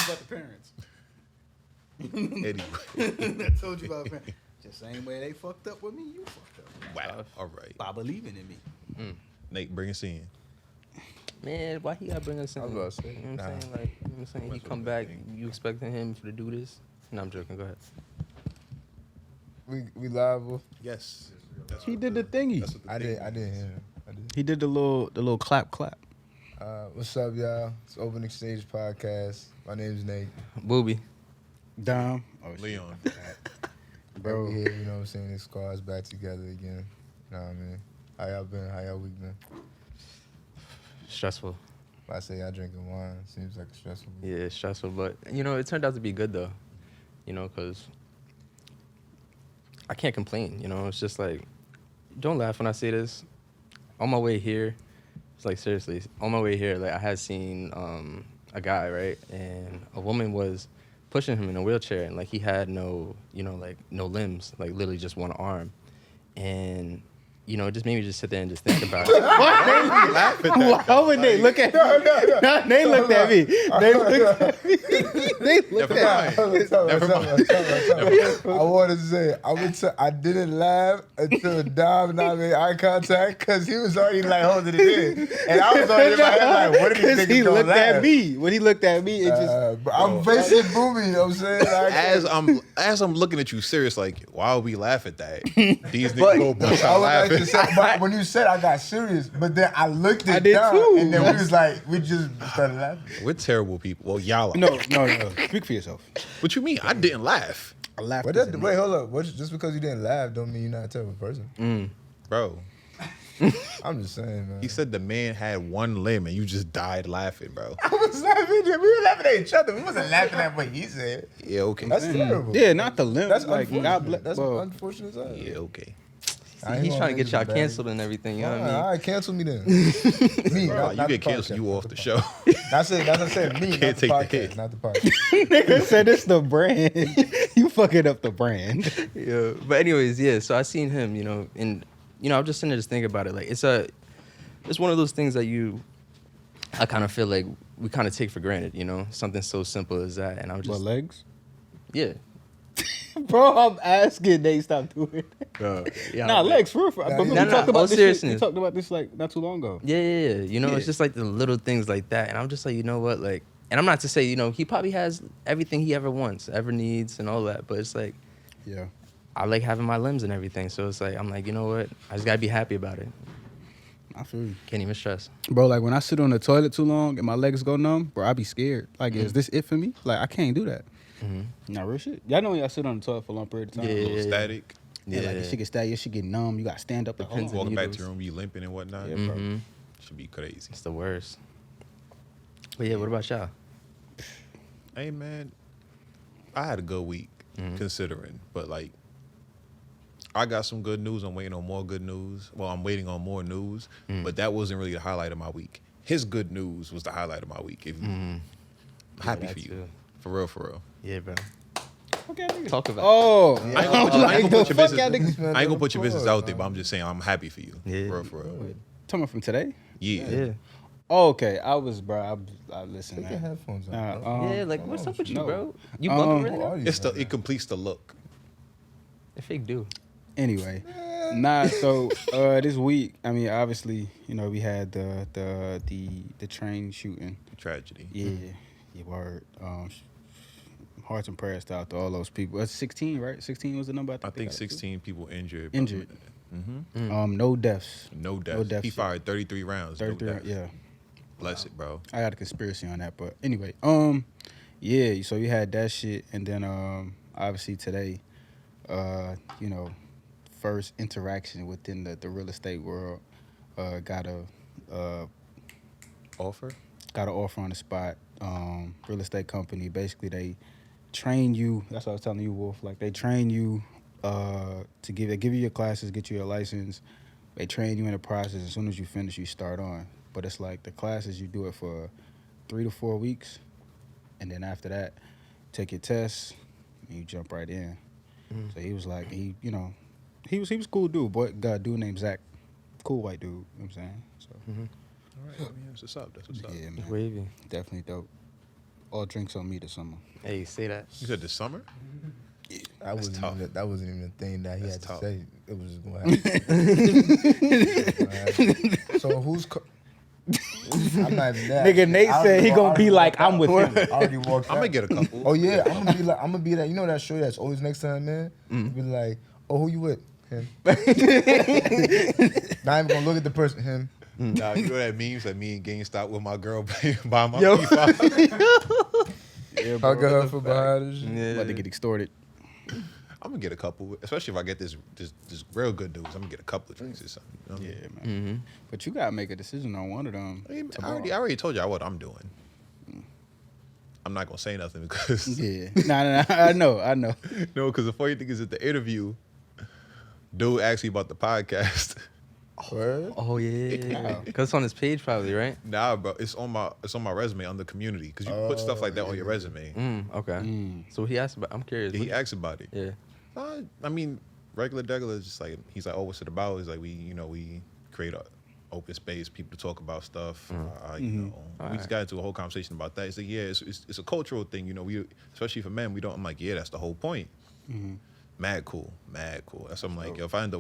about the parents. Anyway. I told you about the parents. Just same way they fucked up with me, you fucked up. Wow. All right. By believing in me. Nate, bring us in. Man, why he gotta bring us in? I was about to say, You know what I'm saying? Like, you know what I'm saying? He come back, you expecting him to do this? No, I'm joking. Go ahead. We liable. Yes. He did the thingy. I didn't hear him. He did the little clap. What's up, y'all? It's Opening Stage Podcast. My name's Nate. Boobie. Dom. Leon. Bro, we here, you know what I'm saying? This squad's back together again. You know what I mean? How y'all been? How y'all week been? Stressful. If I say y'all drinking wine, seems like a stressful week. Yeah, it's stressful, but, it turned out to be good, though. Because I can't complain, It's just like, don't laugh when I say this. On my way here, it's like, seriously, on my way here, like, I had seen a guy, right? And a woman was pushing him in a wheelchair, and, like, he had no limbs, like, literally just one arm. And, it just made me just sit there and just think about it. Why would they look at me? No, they looked at me. They looked at me. They looked at me. I wanted to say, I didn't laugh until Dom and I made eye contact because he was already like holding it in. And I was already in my head like, what did he think he he's gonna looked laugh? at me. When he looked at me, it just... I'm facing Boobie, you know what I'm saying? As I'm looking at you serious, like, why would we laugh at that? These niggas go bust out laughing. But when you said I got serious, but then I looked at did Dom, too. and then we just started laughing. We're terrible people. Well, y'all are. No. Speak for yourself. What you mean? I didn't laugh. I laughed. Wait, hold up. Just because you didn't laugh don't mean you're not a terrible person. Bro, I'm just saying, man. he said the man had one limb and you just died laughing, bro. I was laughing. We were laughing at each other. We wasn't laughing at what he said. Yeah, okay. That's terrible. Yeah, not the limb. That's like, unfortunate. God bless. That's well, unfortunate. Yeah, okay. He's trying to get y'all canceled and everything, you know what I mean? All right, cancel me then. Me, Bro, not you the get canceled, podcast. you off the show. That's what I said. Me, Can't not the take the podcast. hit. Not the podcast. nigga said it's the brand. You fucking up the brand. Yeah. But anyways, yeah, so I seen him, and, I'm just sitting there just thinking about it. Like, it's one of those things that I kind of feel like we kind of take for granted, Something so simple as that. And I'm just... What, legs? Yeah. Bro, I'm asking. They stop doing it. Yeah, Nah, legs, for real. But we talked about this shit. We talked about this like not too long ago. Yeah. It's just like the little things like that. And I'm just like, you know what? Like, and I'm not to say, he probably has everything he ever wants, ever needs and all that. But it's like, Yeah. I like having my limbs and everything. So it's like, I'm like, you know what? I just got to be happy about it. I feel you. Can't even stress. Bro, like when I sit on the toilet too long and my legs go numb, bro, I be scared. Like, is this it for me? Like, I can't do that. Nah, real shit. Y'all know when y'all sit on the toilet for a long period of time? Yeah. A little static. Yeah, like your shit get static, your shit get numb, you gotta stand up. Like, hold on. Walking back to your room, you limping and whatnot. Yeah, bro. Should be crazy. It's the worst. But yeah, what about y'all? Hey, man, I had a good week considering, but like, I got some good news. I'm waiting on more good news. Well, I'm waiting on more news, but that wasn't really the highlight of my week. His good news was the highlight of my week. Happy for you. too. For real. Yeah, bro. Okay, Talk about oh, I ain't gonna put your business. man. I ain't gonna put your business out there, but I'm just saying I'm happy for you. Yeah. For real. talking about from today? Yeah. Yeah. Oh, okay. I listen, Take your man. headphones out. Yeah, like, what's up with you, no. bro? You bumping Who really? are you, It's man? it completes the look. The fake do. Anyway, so this week, I mean, obviously, we had the train shooting. Tragedy. Yeah, word. Hearts and prayers out to all those people. That's 16, right? 16 was the number. I think 16 people injured. Injured. Mm-hmm. No deaths. No deaths. No deaths He yet. fired 33 rounds. 33. No deaths. Yeah. Bless it, bro. I got a conspiracy on that, but anyway, yeah. So you had that shit, and then obviously today, first interaction within the real estate world, got an Offer? offer on the spot. Real estate company, basically they train you. That's what I was telling you, Wolf. Like they train you to give you your classes, get you your license. They train you in the process. As soon as you finish, you start on. But it's like the classes, you do it for 3 to 4 weeks, and then after that, take your tests, and you jump right in. So he was like, he was a cool dude. Got a dude named Zach, cool white dude. You know what I'm saying? So All right. I mean, that's what's up. That's what's up. yeah, man, Wavy. definitely dope. all drinks on me this summer. Hey, say that. You said this summer? That wasn't tough. that wasn't even a thing that he That's had to tough. say. It was just gonna happen. So who's? I'm not even that. Nigga, Nate I said he already gonna be walked like, I'm out. with him. I already walked I'm out. gonna get a couple. Oh yeah, I'm gonna be that. You know that show that's always next time, man. Be like, oh, who you with? Him. Not even gonna look at the person. Him. Nah, you know that memes that me and GameStop with my girl buying my Yo. P5. Yeah, Hug bro. her for behind us. Yeah. About to get extorted. I'm gonna get a couple, especially if I get this real good news. I'm gonna get a couple of drinks or something. You know what I mean? Yeah, man. But you gotta make a decision on one of them. I already told y'all what I'm doing. I'm not gonna say nothing because Yeah. Nah. I know. no, because the funny thing is at the interview, dude asked me about the podcast. Word? Oh yeah. Cause it's on his page probably, right? Nah, bro, it's on my resume on the community because you can put stuff like that on your resume. Okay. So he asked about. I'm curious. He asked about it. Yeah. I mean, regular is just like he's like, oh, what's it about? He's like, we create a open space, people to talk about stuff. You know, we just got into a whole conversation about that. He's like, yeah, it's a cultural thing. You know, we especially for men, we don't. I'm like, yeah, that's the whole point. Mad cool. That's what I'm like. Yo, if I end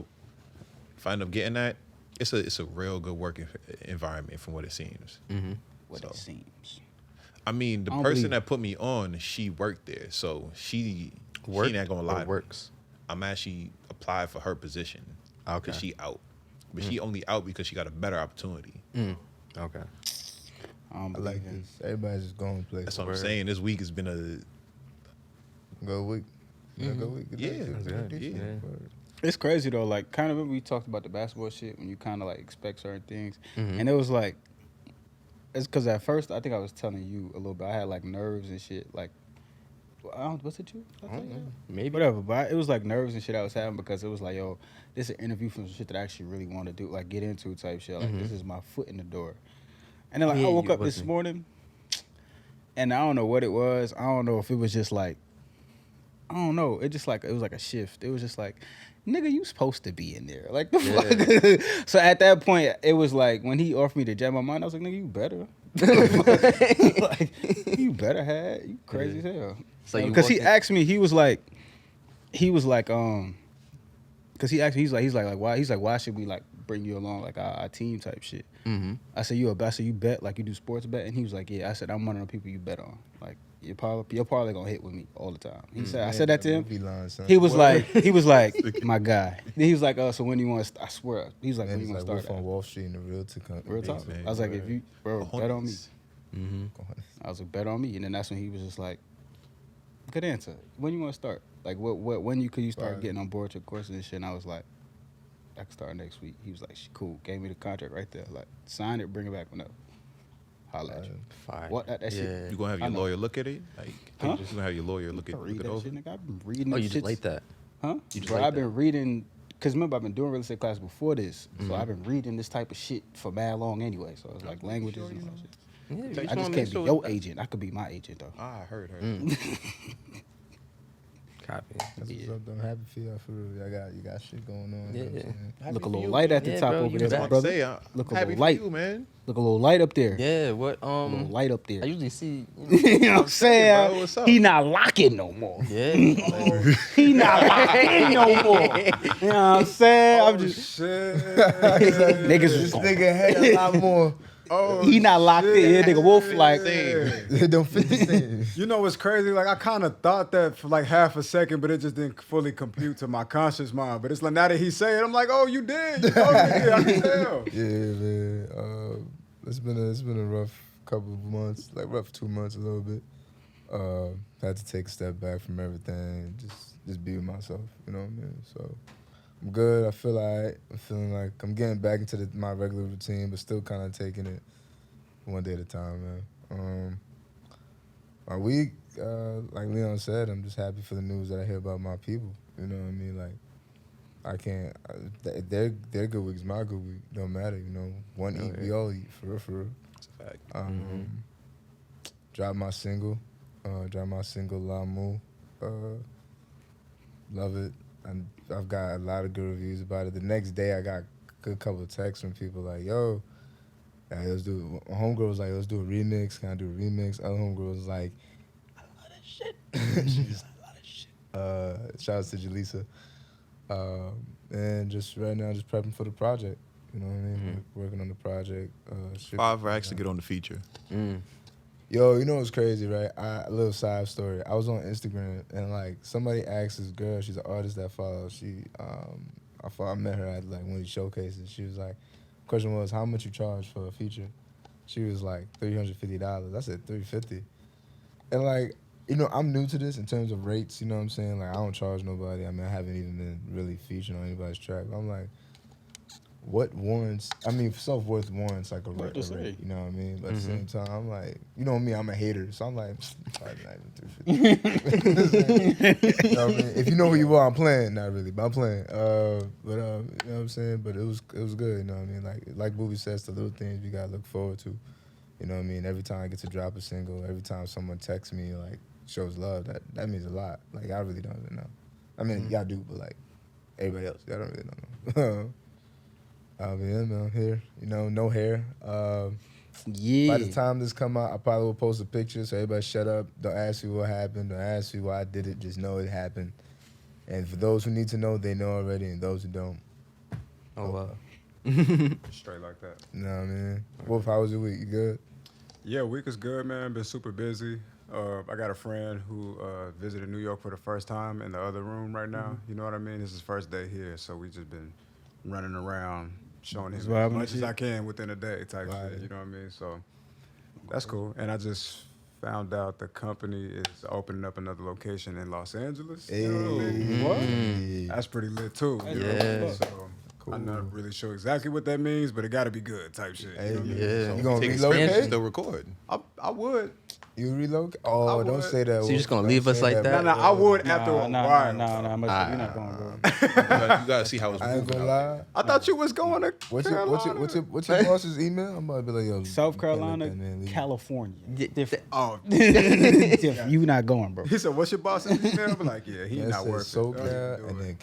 up getting that, it's a real good working environment from what it seems. What So. it seems. I mean, the I don't person believe- that put me on, she worked there, so she not gonna lie. Or works. I'm actually applied for her position. Okay. Because she out. But she only out because she got a better opportunity. Okay. I don't I believe like him. this. Everybody's just going places. That's what I'm saying. This week has been a Good week. Good week. Yeah. That's good. Yeah. Word. It's crazy though. Like, kind of when we talked about the basketball shit, when you kind of like expect certain things, and it was like, it's because at first I think I was telling you a little bit. I had like nerves and shit. Like, was it you? I think, yeah. Maybe. Whatever, but it was like nerves and shit I was having because it was like, yo, this is an interview for some shit that I actually really want to do, like get into type shit. Like, this is my foot in the door. And then like Yeah, I woke you up this wasn't- morning, and I don't know what it was. I don't know if it was just like, I don't know. It just like it was like a shift. It was just like, nigga, you supposed to be in there. Like the fuck. So at that point, it was like when he offered me to jam my mind, I was like, nigga, you better. Like, you better have. You crazy as hell. So you Because he walked in- asked me, he was like, because he asked me, he's like, why should we like bring you along like our team type shit? I said, you bet like you do sports bet, and he was like, yeah. I said, I'm one of the people you bet on. Like you're probably gonna hit with me all the time. He said, I said that to him. He was like, my guy. Then he was like, so when do you want to? I swear, he was like, when do you want to Wolf start? on Wall Street in the realtor company. Real talk. man. I was like, if you, bro, bet on me. Cojones. I was like, bet on me, and then that's when he was just like, good answer. When you want to start? Like, when could you start Right. getting on board to courses and shit? And I was like, I can start next week. He was like, cool. Gave me the contract right there. Like, sign it, bring it back whenever. Holla at you. Fire. What? That shit? Yeah. You gonna have I your know. lawyer look at it? Like Huh? you gonna have your lawyer look I read it that over? shit, nigga. I've been reading. Oh, them you just shits. like that? Huh? You just Bro, like I've been that? reading. Cause remember, I've been doing real estate class before this, so I've been reading this type of shit for mad long anyway. So it's like languages and all shit. Yeah, you I wanna just make can't sure be your that- agent. I could be my agent though. Ah, I heard. Copy. That's what's up, though. I'm happy for y'all. For real. You got shit going on. You know what I'm Yeah. saying? Look a little light at the Yeah, top bro, over you there, back. my brother. I'm Look a happy little for light. you, man. Look a little light up there. Yeah. What? A little light up there. I usually see. You know what I'm saying? bro, what's up? He not locking no more. Yeah. He not locking no more. You know what I'm saying? I'm just Shit. niggas This is going. nigga had a lot more. He not locked in. Yeah, nigga Wolf like They don't fit the same. You know what's crazy? Like I kind of thought that for like half a second, but it just didn't fully compute to my conscious mind. But it's like now that he say it, I'm like, oh, you did. You did. I can tell. Yeah, man. It's been a rough couple of months, like rough 2 months a little bit. Had to take a step back from everything, just be with myself. You know what I mean? So I'm good. I feel alright. I'm feeling like I'm getting back into my regular routine, but still kind of taking it one day at a time, man. My week, like Leon said, I'm just happy for the news that I hear about my people. You know what I mean? Like, I can't. Their good week's my good week. Don't matter. You know, one eat, we all eat. For real. That's a fact. Dropped my single. Lamu. Love it. And I've got a lot of good reviews about it. The next day, I got a good couple of texts from people like, yo, Like, let's do. My homegirl was like, let's do a remix. Can I do a remix? Other homegirl was like, I love this shit. She's like, I love this shit. Shout out to Jaleesa. And just right now, just prepping for the project. You know what I mean? Working on the project. 5 racks to get on the feature. Yo, you know what's crazy, right? A little side story. I was on Instagram and like somebody asked this girl. She's an artist that follows. I met her at like one of these showcases. She was like, question was, how much you charge for a feature? She was like $350. I said $350. And like, you know, I'm new to this in terms of rates. You know what I'm saying? Like, I don't charge nobody. I mean, I haven't even been really featured on anybody's track. I'm like, what warrants? I mean, self-worth warrants like a rate. You know what I mean? But at the same time, I'm like, you know me, I'm a hater. So I'm like, probably not even $350. You know what I mean? If you know who you are, I'm playing. Not really, but I'm playing. You know what I'm saying? But it was good. You know what I mean? Like Boobie says, the little things you gotta look forward to. You know what I mean? Every time I get to drop a single, every time someone texts me, like, shows love, that means a lot. Like, I really don't even know. I mean, y'all do, but like, everybody else, y'all don't really know. Yeah, man, I'm here. You know, no hair. Yeah. By the time this come out, I probably will post a picture, so everybody shut up. Don't ask me what happened. Don't ask me why I did it. Just know it happened. And for those who need to know, they know already. And those who don't, Oh, wow. Straight like that. you know what I mean? Wolf, how was your week? You good? Yeah, week is good, man. Been super busy. I got a friend who visited New York for the first time in the other room right now. You know what I mean? This is his first day here, so we just been running around, showing him as much as I can within a day type shit. You know what I mean? So that's cool. And I just found out the company is opening up another location in Los Angeles. You know what I mean? That's pretty lit too. You know what I mean? So I'm not really sure exactly what that means, but it got to be good type shit. You know what I mean? Yeah. You gonna Take relocate? experience, still record. I would. You relocate? Oh, I don't would. say that. So you just Wolf. gonna Don't leave us say like that? No, I would after a while. Nah, you're not going, bro. You gotta see how it's I ain't moving gonna out there. lie. I thought you was going to What's Carolina. your boss's email? I'm about to be like, yo, South you can't let Carolina, that man leave. California. Different. Oh, Different. You not going, bro. he said, "What's your boss's email?" I'm like, "Yeah, he That not says working." SoCal and then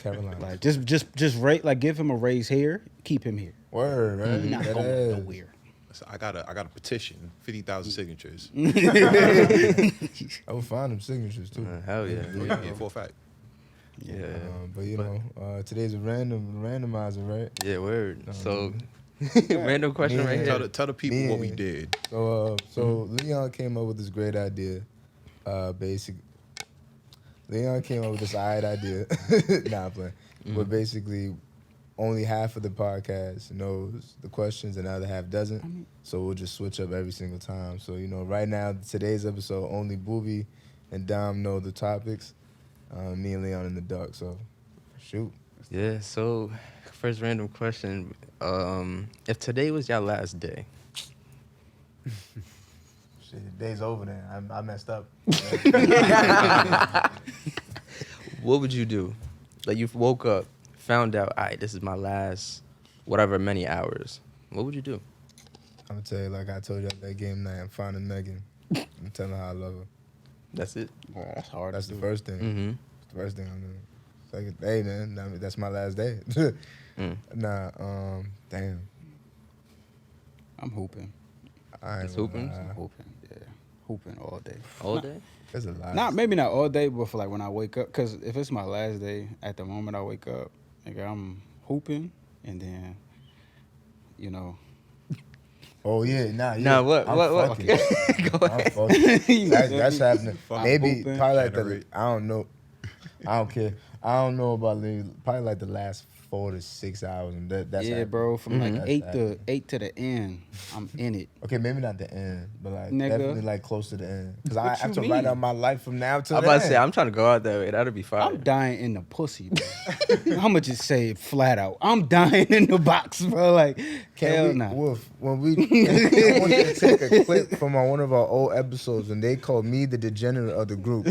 Carolina. Like just rate, like give him a raise here, keep him here. Word, right? He not That going is. nowhere. So I got a petition, 50,000 signatures. I will find them signatures too. Hell yeah. Yeah, for a fact. Yeah. But you know, today's a randomizer, right? Yeah, word. So, random question right Yeah. here. Tell the people what we did. So Leon came up with this great idea. Leon came up with this idea. Nah, I'm playing. But basically, only half of the podcast knows the questions and the other half doesn't. So we'll just switch up every single time. So, you know, right now, today's episode, only Boobie and Dom know the topics. Me and Leon in the dark. So, shoot. Yeah, so, first random question. If today was your last day, Shit, the day's over then. I messed up. what would you do? Like, you woke up, found out, all right, this is my last, whatever, many hours. What would you do? I'm going to tell you, like I told you at that game night, I'm finding Megan. I'm telling her how I love her. That's it? Bro, that's hard. That's to the do. first thing. Mm-hmm. That's the first thing I'm doing. Second, hey, man, I mean, that's my last day. Nah, damn. I'm hooping. I ain't It's gonna hooping? lie. I'm hooping. Yeah, hooping all day. All day? There's a lot. Not maybe not all day, but for like when I wake up, because if it's my last day, at the moment I wake up, nigga, I'm hooping, and then, you know, Oh yeah, nah. Yeah. Nah, what? I'm What? fucking. Go I'm ahead. fucking. That's happening. I'm Maybe hooping. probably like the. Generate. I don't know. I don't care. I don't know about probably like the last 4 to 6 hours, and that's yeah, happening. bro, from like That's 8 to the end, I'm in it. Okay, maybe not the end, but like Nigga. definitely like close to the end. Because I What have you to mean? write out my life from now to I'm the about end. to say, I'm trying to go out that way. That'll be fire. I'm dying in the pussy, bro. I'ma just say it flat out. I'm dying in the box, bro. Like, hell nah. Wolf, when we I want you to take a clip from one of our old episodes and they called me the degenerate of the group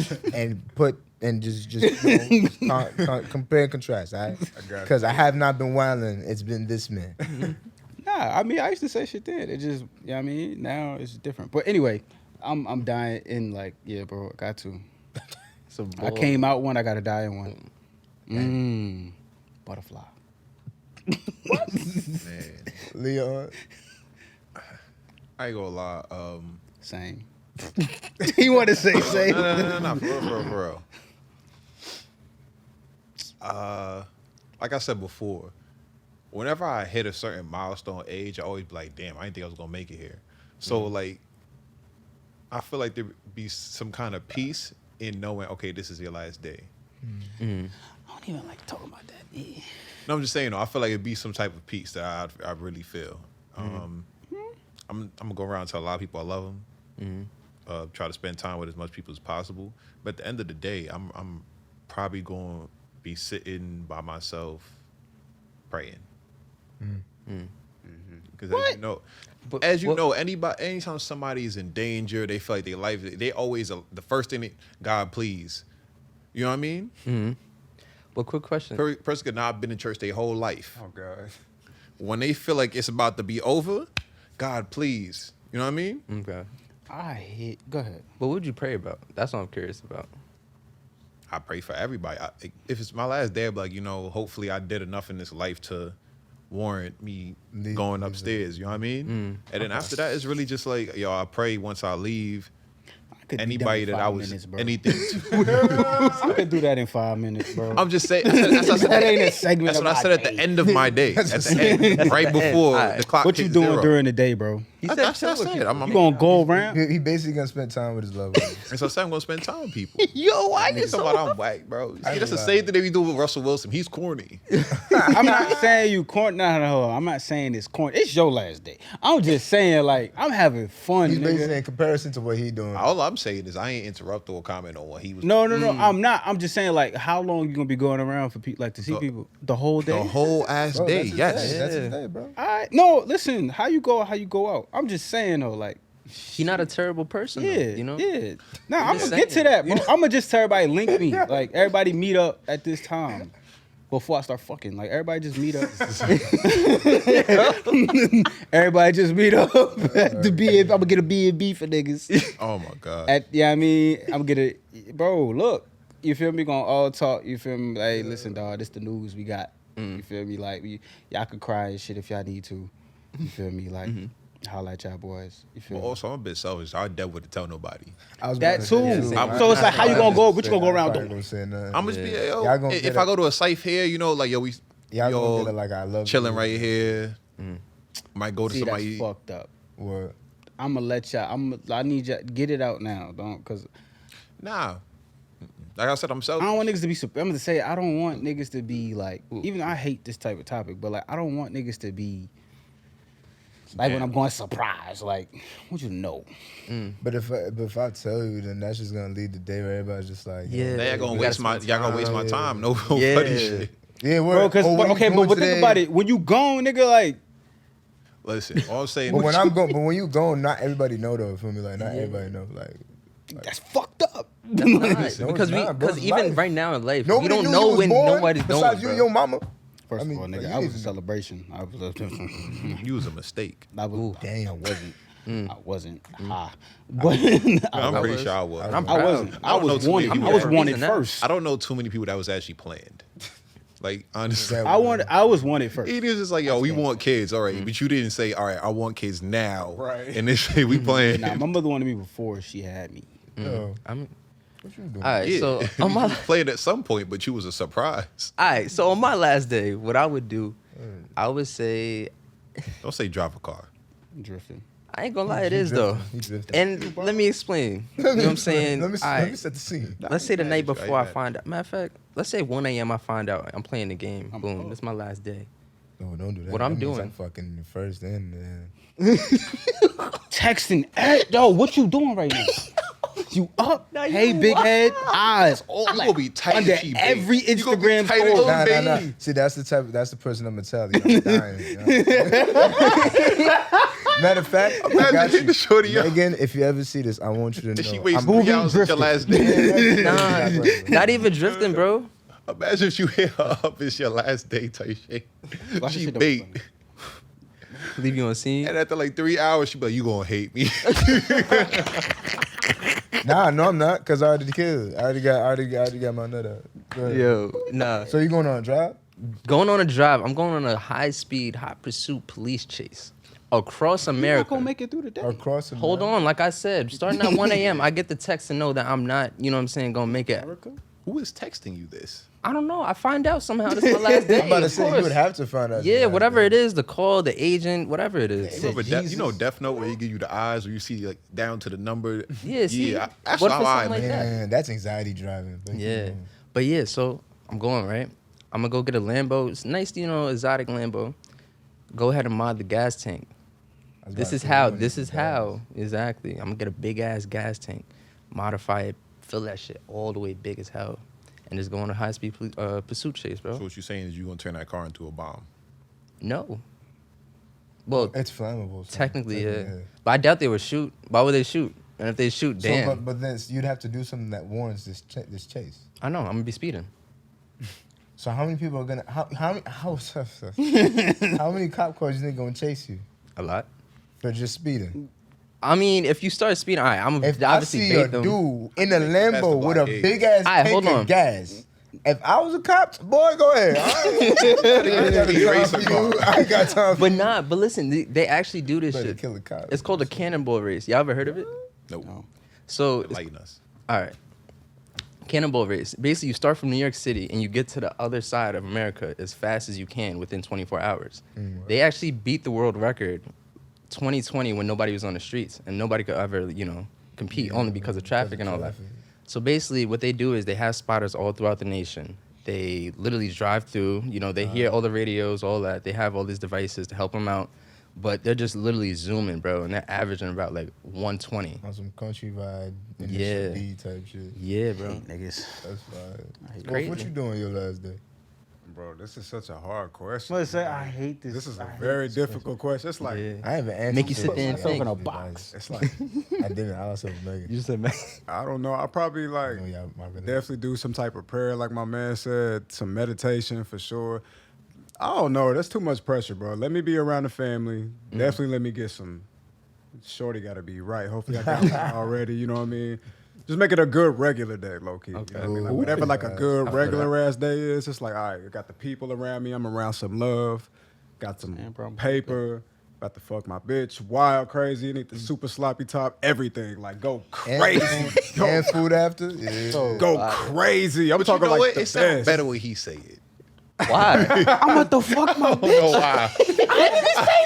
and just you know, compare and contrast, all right? Because I have not been wilding. It's been this man. Nah, I mean, I used to say shit then. It just, you know what I mean? Now it's different. But anyway, I'm dying in like, yeah, bro, got to. So I came out one, I gotta die in one. Butterfly. Man. Leon, I ain't gonna lie. Same. He want to say same. No, for real. Like I said before, whenever I hit a certain milestone age, I always be like, damn, I didn't think I was gonna make it here. So like, I feel like there be some kind of peace in knowing, okay, this is your last day. I don't even like talking about that. Yeah. No, I'm just saying, I feel like it'd be some type of peace that I really feel. I'm gonna go around and tell a lot of people I love them. Try to spend time with as much people as possible. But at the end of the day, I'm probably going to be sitting by myself praying. Because as you know, anytime somebody is in danger, they feel like their life, they always the first thing God please. You know what I mean? Well, quick question. Person could not have been in church their whole life. Oh God. When they feel like it's about to be over, God please. You know what I mean? Okay. Go ahead. What would you pray about? That's what I'm curious about. I pray for everybody. If it's my last day, I'd be like, hopefully I did enough in this life to warrant me going upstairs. You know what I mean? And then after that, it's really just like, I pray once I leave. Anybody that I was anything I could do that in 5 minutes, bro. I'm just saying that ain't a segment. That's of what I my said at day. the end of my day. At the end, right before the clock. What you hits doing 0. during the day, bro? That's it. You gonna go around? He basically gonna spend time with his loved ones. And so I'm gonna spend time with people. Yo, why You talking about I'm whack, bro? See, that's the same thing they be doing with Russell Wilson. He's corny. I'm not saying you corny. No. I'm not saying it's corny. It's your last day. I'm just saying, like, I'm having fun, He's basically nigga. in comparison to what he doing. All I'm saying is I ain't interrupt or comment on what he was. No. I'm not. I'm just saying, like, how long you gonna be going around for people, like, to see people the whole day? The whole ass Bro, day. that's his Yes. day. That's his day, bro. No, listen. How you go out? I'm just saying though, like. He's not a terrible person, though, Yeah, you know? Yeah. Nah, I'm just gonna get to saying. that, bro. I'm gonna just tell everybody link me. Like, everybody meet up at this time before I start fucking. Like, everybody just meet up. Everybody just meet up at the B. I'm gonna get a B&B for niggas. Oh my god. I mean, I'm gonna get a bro. Look, you feel me? Gonna all talk. You feel me? Hey, listen, dog. This the news we got. You feel me? Like, y'all could cry and shit if y'all need to. You feel me? Like. Holla at y'all boys. You feel Well, me? also I'm a bit selfish. I never would tell nobody. I was That about to say too. the same. So it's like, how you gonna go? What you gonna go around doing? doing? I'm just be Y'all gonna if get I it. go to a safe here, like we Y'all gonna get it like I love chilling you. right here. Might go to See, somebody. that's fucked up. What? I'm gonna let y'all. I need y'all get it out now, don't? Cause Nah. Like I said, I'm I selfish. don't want niggas to be. I'm gonna say I don't want niggas to be like. Even though I hate this type of topic, but like I don't want niggas to be. Like when I'm going surprise, like what you know. But if I tell you, then that's just gonna lead the day where everybody's just like, Yeah. Now y'all gonna We waste gotta my y'all gonna waste my yeah. time. No Yeah. funny shit. yeah, Bro, cause what okay, you doing but think today? about it. When you gone, nigga, like Listen, all I'm saying. But when I'm going, but when you going, not everybody know though. Feel me? Like not everybody know. Like that's fucked up. That's not. No, it's because not, bro. It's even life. right now in life, nobody we don't knew know you was when born nobody's besides knowing, you bro. and your mama. First I mean, of all, like, nigga, you I was didn't a know. celebration. I was. You was a mistake. I was. Damn. I wasn't. I wasn't. But I'm I pretty was. sure I was. I'm I proud. wasn't. I don't know was too many wanted. people I was that- wanted Reason that. first. I don't know too many people that was actually planned. Like honestly, That- I was wanted first. it is just like, yo, we want kids, all right, but you didn't say, all right, I want kids now, Right. And this shit we playing. Nah, my mother wanted me before she had me. Yo, I'm what you doing? all right. Yeah. So you on my was playing at some point, but you was a surprise. all right. So on my last day, what I would do, I would say, Don't say drive a car. Drifting. I ain't gonna lie, it He is though. drifting. He drifting. And let me explain. You know what I'm saying? Let me All let me right. set the scene. Let's say the mad night at you. I before I ain't mad. find out. Matter of fact, let's say 1 a.m. I find out I'm playing the game. Boom. This is my last day. No, don't do that. What That I'm means doing. I'm fucking first and Texting. Hey, yo, what you doing right now? You up? Hey, big head, eyes, all You like gonna be tight under as she, babe. every You gonna be Instagram tight as story. she. Nah. See, that's the person I'm gonna tell you. I'm dying. You know? Matter of fact, I Imagine got hitting you. the shorty up. Megan, if you ever see this, I want you to And know. she wastes Boobie 3 hours at your drifting. last day. Nah, not even drifting, bro. Imagine if you hit her up, it's your last day type shit. Watch She this shit bait. funny. Leave you on scene. And after like 3 hours, she be like, you gonna hate me. Nah, no, I'm not, cause I already killed. I already got my nut out. Go ahead. Yo, nah. So you going on a drive? Going on a drive. I'm going on a high-speed, hot pursuit police chase. across You're not America. gonna make it through the day. Across Hold America. on, like I said, starting at 1 a.m., I get the text to know that I'm not, you know what I'm saying, gonna make it. America? Who is texting you this? I don't know. I find out somehow this is my last day. I'm about to of say you course. would have to find out. Yeah, your whatever last it is, the call, the agent, whatever it is. You, remember Jesus. you know Death Note where you give you the eyes or you see like down to the number. Yeah, see? That's What how if it's I something like man. that? Man, that's anxiety driving. But Yeah. But yeah, so I'm going, right? I'm gonna go get a Lambo. It's nice, you know, exotic Lambo. Go ahead and mod the gas tank. I was This about is to say, how. you don't This need is the how. gas. Exactly. I'm gonna get a big ass gas tank, modify it, fill that shit all the way big as hell, and just go on a high speed pursuit chase, bro. So what you're saying is you're gonna turn that car into a bomb. No. Well, It's flammable. so technically, yeah. But I doubt they would shoot. Why would they shoot? And if they shoot, So, damn. but then you'd have to do something that warrants this chase. I know. I'm gonna be speeding. So how many people are gonna how many cop cars you think gonna chase you A lot. for just speeding? I mean, if you start speeding, all right, I'm If gonna I obviously see a bait them. dude in a That's the Lambo with a blockade. big ass Alright, tank hold of on. gas, if I was a cop, boy, go ahead. I ain't got time for But you. nah, but listen, they actually do this Better shit. kill a cop. It's called a Cannonball Race. Y'all ever heard of it? Nope. No. So, Enlighten us. all right. Cannonball Race. Basically, you start from New York City and you get to the other side of America as fast as you can within 24 hours. They actually beat the world record 2020 when nobody was on the streets and nobody could ever, you know, compete only because of traffic and all that. So basically, what they do is they have spotters all throughout the nation. They literally drive through, you know, they hear all the radios, all that. They have all these devices to help them out. But they're just literally zooming, bro, and they're averaging about like 120. On some country vibe, Yeah. B type shit. Yeah, bro. Niggas. That's fine. I hate Wolf, Crazy. what you doing your last day? Bro, this is such a hard question. I'm gonna say I hate this. This is I a hate very this difficult question. It's like Yeah. I haven't answered. Make you this sit there and yet. think. in a box. it's like I didn't. I also Megan. You just said, man. I don't know. I probably like I know y'all- my relationship. definitely do some type of prayer, like my man said, some meditation for sure. I don't know. That's too much pressure, bro. Let me be around the family. Definitely let me get some. Shorty got to be right. Hopefully I got that already. You know what I mean? Just make it a good regular day, low key. Okay. You know what I mean? Like, Ooh, whatever like a I good feel regular ass day is, it's like, all right, I got the people around me. I'm around some love. Got some Man, bro, paper. About to fuck my bitch. Wild, crazy. Need the super sloppy top. Everything. Like, go crazy. And food after. Yeah. Go crazy. I'm But you talking know like what? the It sounds best. better when he say it. Why? I'm about to fuck my I don't know why.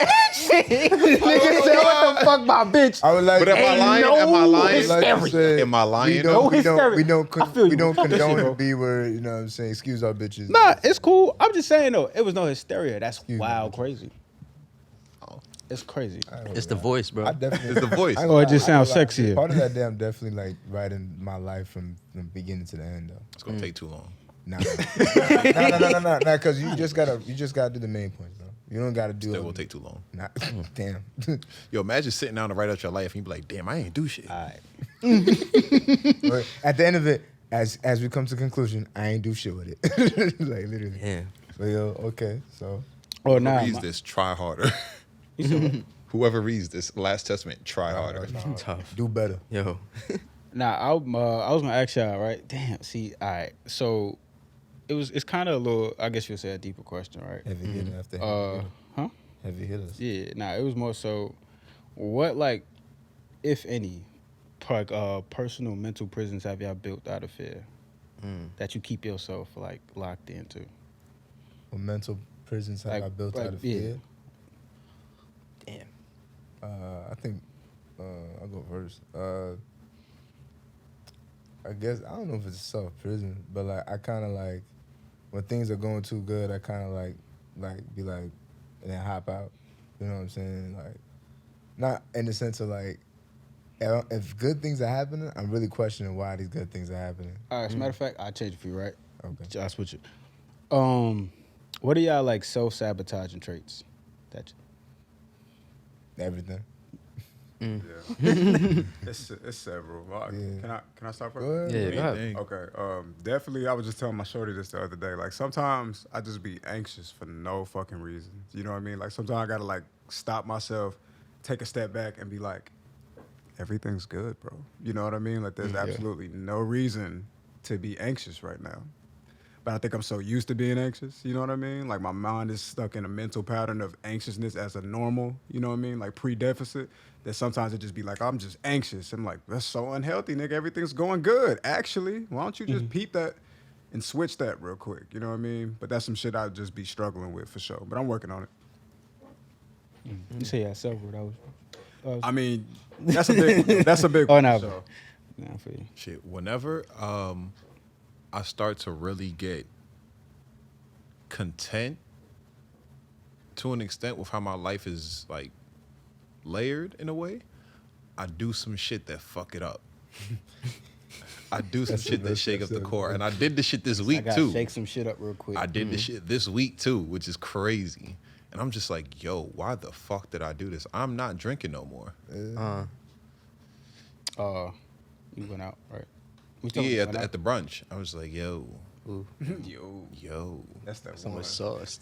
nigga said, "What the fuck, my bitch?" I would like. But am I lying? Am I lying? like to say, Am I lying? We though? don't. We don't. hysteria. We don't. I feel We you. don't Fuck that condone shit, the bro. B word. You know what I'm saying? Excuse our bitches. Nah, it's cool. I'm just saying though, it was no hysteria. That's Excuse me. wild, crazy. Oh. It's crazy. It's the voice, bro. I definitely. It's the voice. I ain't Or it gonna just lie, I ain't sounds gonna lie. sexier. Part of that day, I'm definitely like writing my life from beginning to the end though. It's gonna take too long. Nah, nah, because you just gotta do the main points, bro. You don't gotta do. That will take too long. Nah, damn. Yo, imagine sitting down to write out your life and you be like, damn, I ain't do shit. All right. But at the end of it, as we come to conclusion, I ain't do shit with it. Like literally. Yeah. So yo, okay, so Oh, Whoever nah. reads this, try harder. Whoever reads this Last Testament, try harder. Tough. do better. Yo. Nah, I was gonna ask y'all, right? Damn. See, all right. So, it's kind of a little. I guess you'll say a deeper question, right? Heavy hitter after Huh? heavy hitters. Yeah. Nah, it was more so, what like, if any, personal mental prisons have y'all built out of fear that you keep yourself like locked into? What mental prisons have Like- I built like, out of yeah. fear? Damn. I think I'll go first. I guess I don't know if it's self prison, but like I kind of like when things are going too good, I kind of like be like and then hop out. You know what I'm saying? Like not in the sense of like if good things are happening, I'm really questioning why these good things are happening. All right. As a matter of fact, I'll change it for you, right? Okay. I'll switch it. What are y'all like self-sabotaging traits? That Everything. Yeah. it's several. Yeah. Can I start first? Go ahead. Yeah, What do go you ahead. think? Okay. Definitely. I was just telling my shorty this the other day. Like sometimes I just be anxious for no fucking reason. You know what I mean? Like sometimes I gotta like stop myself, take a step back, and be like, everything's good, bro. You know what I mean? Like there's absolutely no reason to be anxious right now. But I think I'm so used to being anxious, you know what I mean? Like my mind is stuck in a mental pattern of anxiousness as a normal, you know what I mean? Like pre-deficit, that sometimes it just be like, I'm just anxious. I'm like, that's so unhealthy, nigga. Everything's going good. Actually, why don't you just peep that and switch that real quick, you know what I mean? But that's some shit I'd just be struggling with for sure. But I'm working on it. You say you had several. That was I mean, that's a big that's a big Oh, one. no. for sure. nah, for you. Shit, whenever I start to really get content to an extent with how my life is like layered in a way, I do some shit that fuck it up. I do some shit that shake up the core. And I did this shit this I week gotta too. shake some shit up real quick. I did this shit this week too, which is crazy. And I'm just like, yo, why the fuck did I do this? I'm not drinking no more. You went out, right? Yeah, at the brunch. I was like, yo, Yo, that's that So one. much sauce.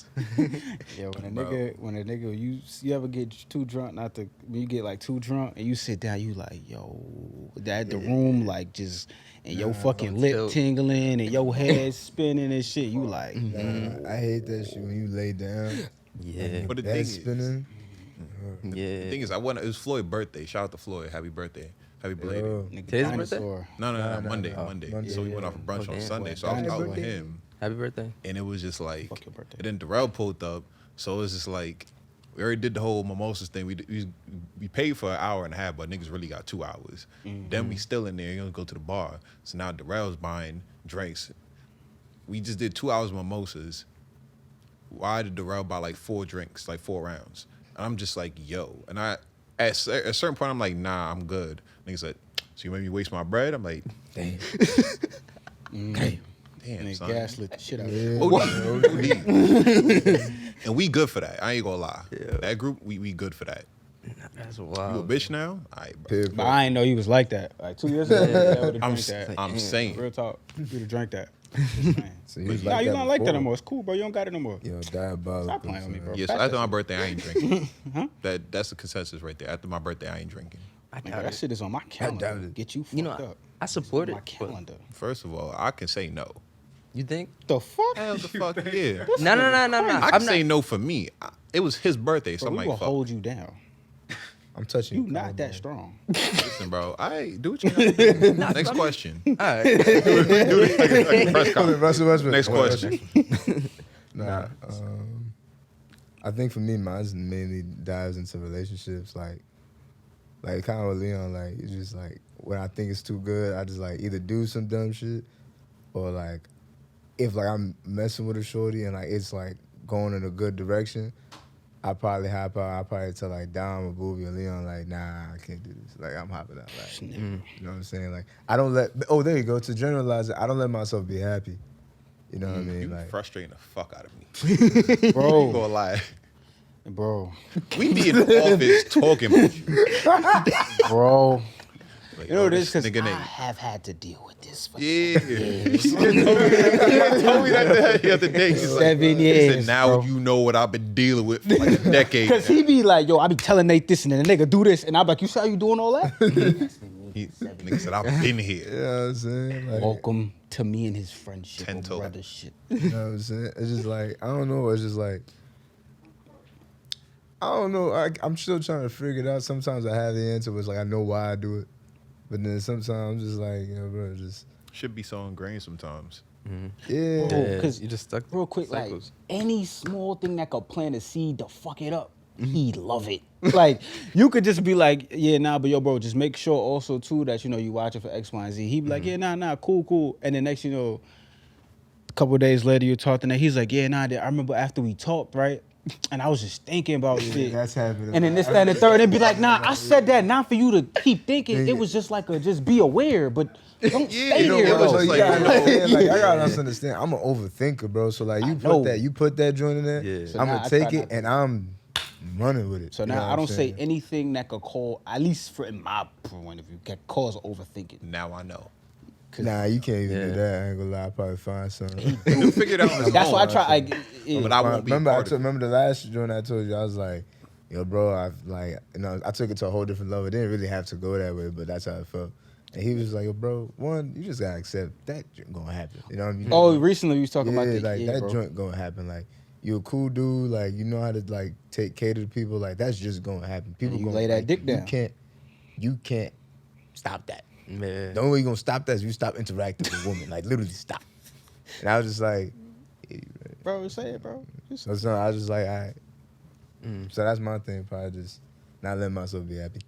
Yeah, when a Bro. nigga, you ever get too drunk? Not to when you get like too drunk and you sit down, you like, yo, that the room like just and your fucking lip tilt. tingling and your head spinning and shit. You like, I hate that shit when you lay down. Yeah. But the Back thing is- spinning. Yeah. the thing is, it was Floyd's birthday. Shout out to Floyd. Happy birthday. Happy belated. Yo. nigga, Today's birthday? dinosaur. No, Nah, Monday. Monday, So we went yeah. off a brunch Oh, on damn. Sunday. So I was Happy out with birthday. him. Happy birthday. And it was just like, Fuck your birthday. and then Darrell pulled up. So it was just like, we already did the whole mimosas thing. We paid for an hour and a half, but niggas really got 2 hours. Then we still in there. You're going to go to the bar. So now Darrell's buying drinks. We just did 2 hours of mimosas. Why did Darrell buy like 4 drinks, like 4 rounds? And I'm just like, yo. And at a certain point, I'm like, nah, I'm good. Niggas said, so you made me waste my bread? I'm like, Damn. damn, Nigga son. gaslit the shit out of Yeah. OD. And we good for that. I ain't gonna lie. Yeah. That group, we good for that. That's You a wild. bitch now? All right, bro. Pip, But I ain't know you was like that. Like 2 years ago, I would have I'm, drank that. I'm saying. Real talk, you'd have drank that. Just saying. So you was Nah, like you that not like that no before. more. It's cool, bro. You don't got it no more. Yo, diabolical. Stop playing with me, son. bro. Yeah, so Pass after that my shit. birthday, I ain't drinking. That's the consensus right there. After my birthday, I ain't drinking. I Nigga, doubt that it. shit is on my calendar. doubt it. Get you fucked You know, up. I support It's on it. my but calendar. First of all, I can say no. You think? The fuck? Hell the fuck yeah. No. I I'm can say no for me. It was his birthday, so Bro, I'm we like, will fuck. hold you down. I'm touching You your not that collarbone. strong. Listen, bro. I do what you gotta do. Next question. All right. Do it like a press conference. Russell Westbrook. Next question. Nah, I think for me, mine mainly dives into relationships. Like kind of with Leon, like it's just like when I think it's too good, I just like either do some dumb shit, or like if like I'm messing with a shorty and like it's like going in a good direction, I probably hop out. I probably tell like Dom or Boobie or Leon like, nah, I can't do this. Like I'm hopping out. Like you know what I'm saying? Like I don't let. Oh, there you go. To generalize it, I don't let myself be happy. You know what I mean? You Like frustrating the fuck out of me. I ain't Bro, gonna lie. bro, We be in the office talking about you. bro. Like, You know oh, what it is? Because nigga I name. have had to deal with this for Yeah. years. He told me that the other day. He's like, 7 he years, said, now bro. you know what I've been dealing with for like a decade. Because he be like, yo, I be telling Nate this and then the nigga do this. And I'm like, you see how you doing all that? Nigga said, I've been you here. know what I'm saying? Like, Welcome to me and his friendship or Ten-toe. brother shit. you know what I'm saying? It's just like I don't know. It's just like I don't know. I'm still trying to figure it out. Sometimes I have the answer, but it's like I know why I do it. But then sometimes I'm just like, you know, bro, just Should be so ingrained sometimes. yeah. Bro, Yeah, 'cause you just stuck. Real quick, like cycles. any small thing that could plant a seed to fuck it up, he'd love it. Like you could just be like, yeah, nah, but yo, bro, just make sure also too that you know you watching for X, Y, and Z. He'd be like, yeah, nah, cool. And then next, you know, a couple of days later, you're talking, and he's like, yeah, nah, I remember after we talked, right? And I was just thinking about shit. That's happening. And then this, that, and the third, and be like, nah, I said that not for you to keep thinking. It was just like a just be aware, but don't stay you know, here. it was though. So you like, gotta you know, understand, like I gotta understand. I'm an overthinker, bro. So like I you know. put that joint in there. Yeah. So I'm now gonna I take try it not to. and I'm running with it. So You know now what I I'm don't say saying? anything that could call, at least for in my point of view, can cause overthinking. Now I know. Nah, you can't even do Yeah. that. I ain't gonna lie. I'll probably find something. You'll figure it out on his That's own. why I try. Like, But I won't be remember, part of it. remember the last joint I told you. I was like, yo, bro, I've like, you know, I took it to a whole different level. It didn't really have to go that way, but that's how it felt. And he was like, "Yo, bro, one, you just gotta accept that joint gonna happen." You know what I mean? Oh, recently we was talking yeah, about that. like Yeah, that bro. joint gonna happen. Like you a cool dude, like you know how to like take care to people. Like that's just gonna happen. People you gonna lay that like, dick down. You can't stop that. Man. The only way you gonna stop that is you stop interacting with women. Like literally stop. And I was just like, yeah, you right. Bro, say it, bro. Just- So I was just like, all right. So that's my thing. Probably just not letting myself be happy.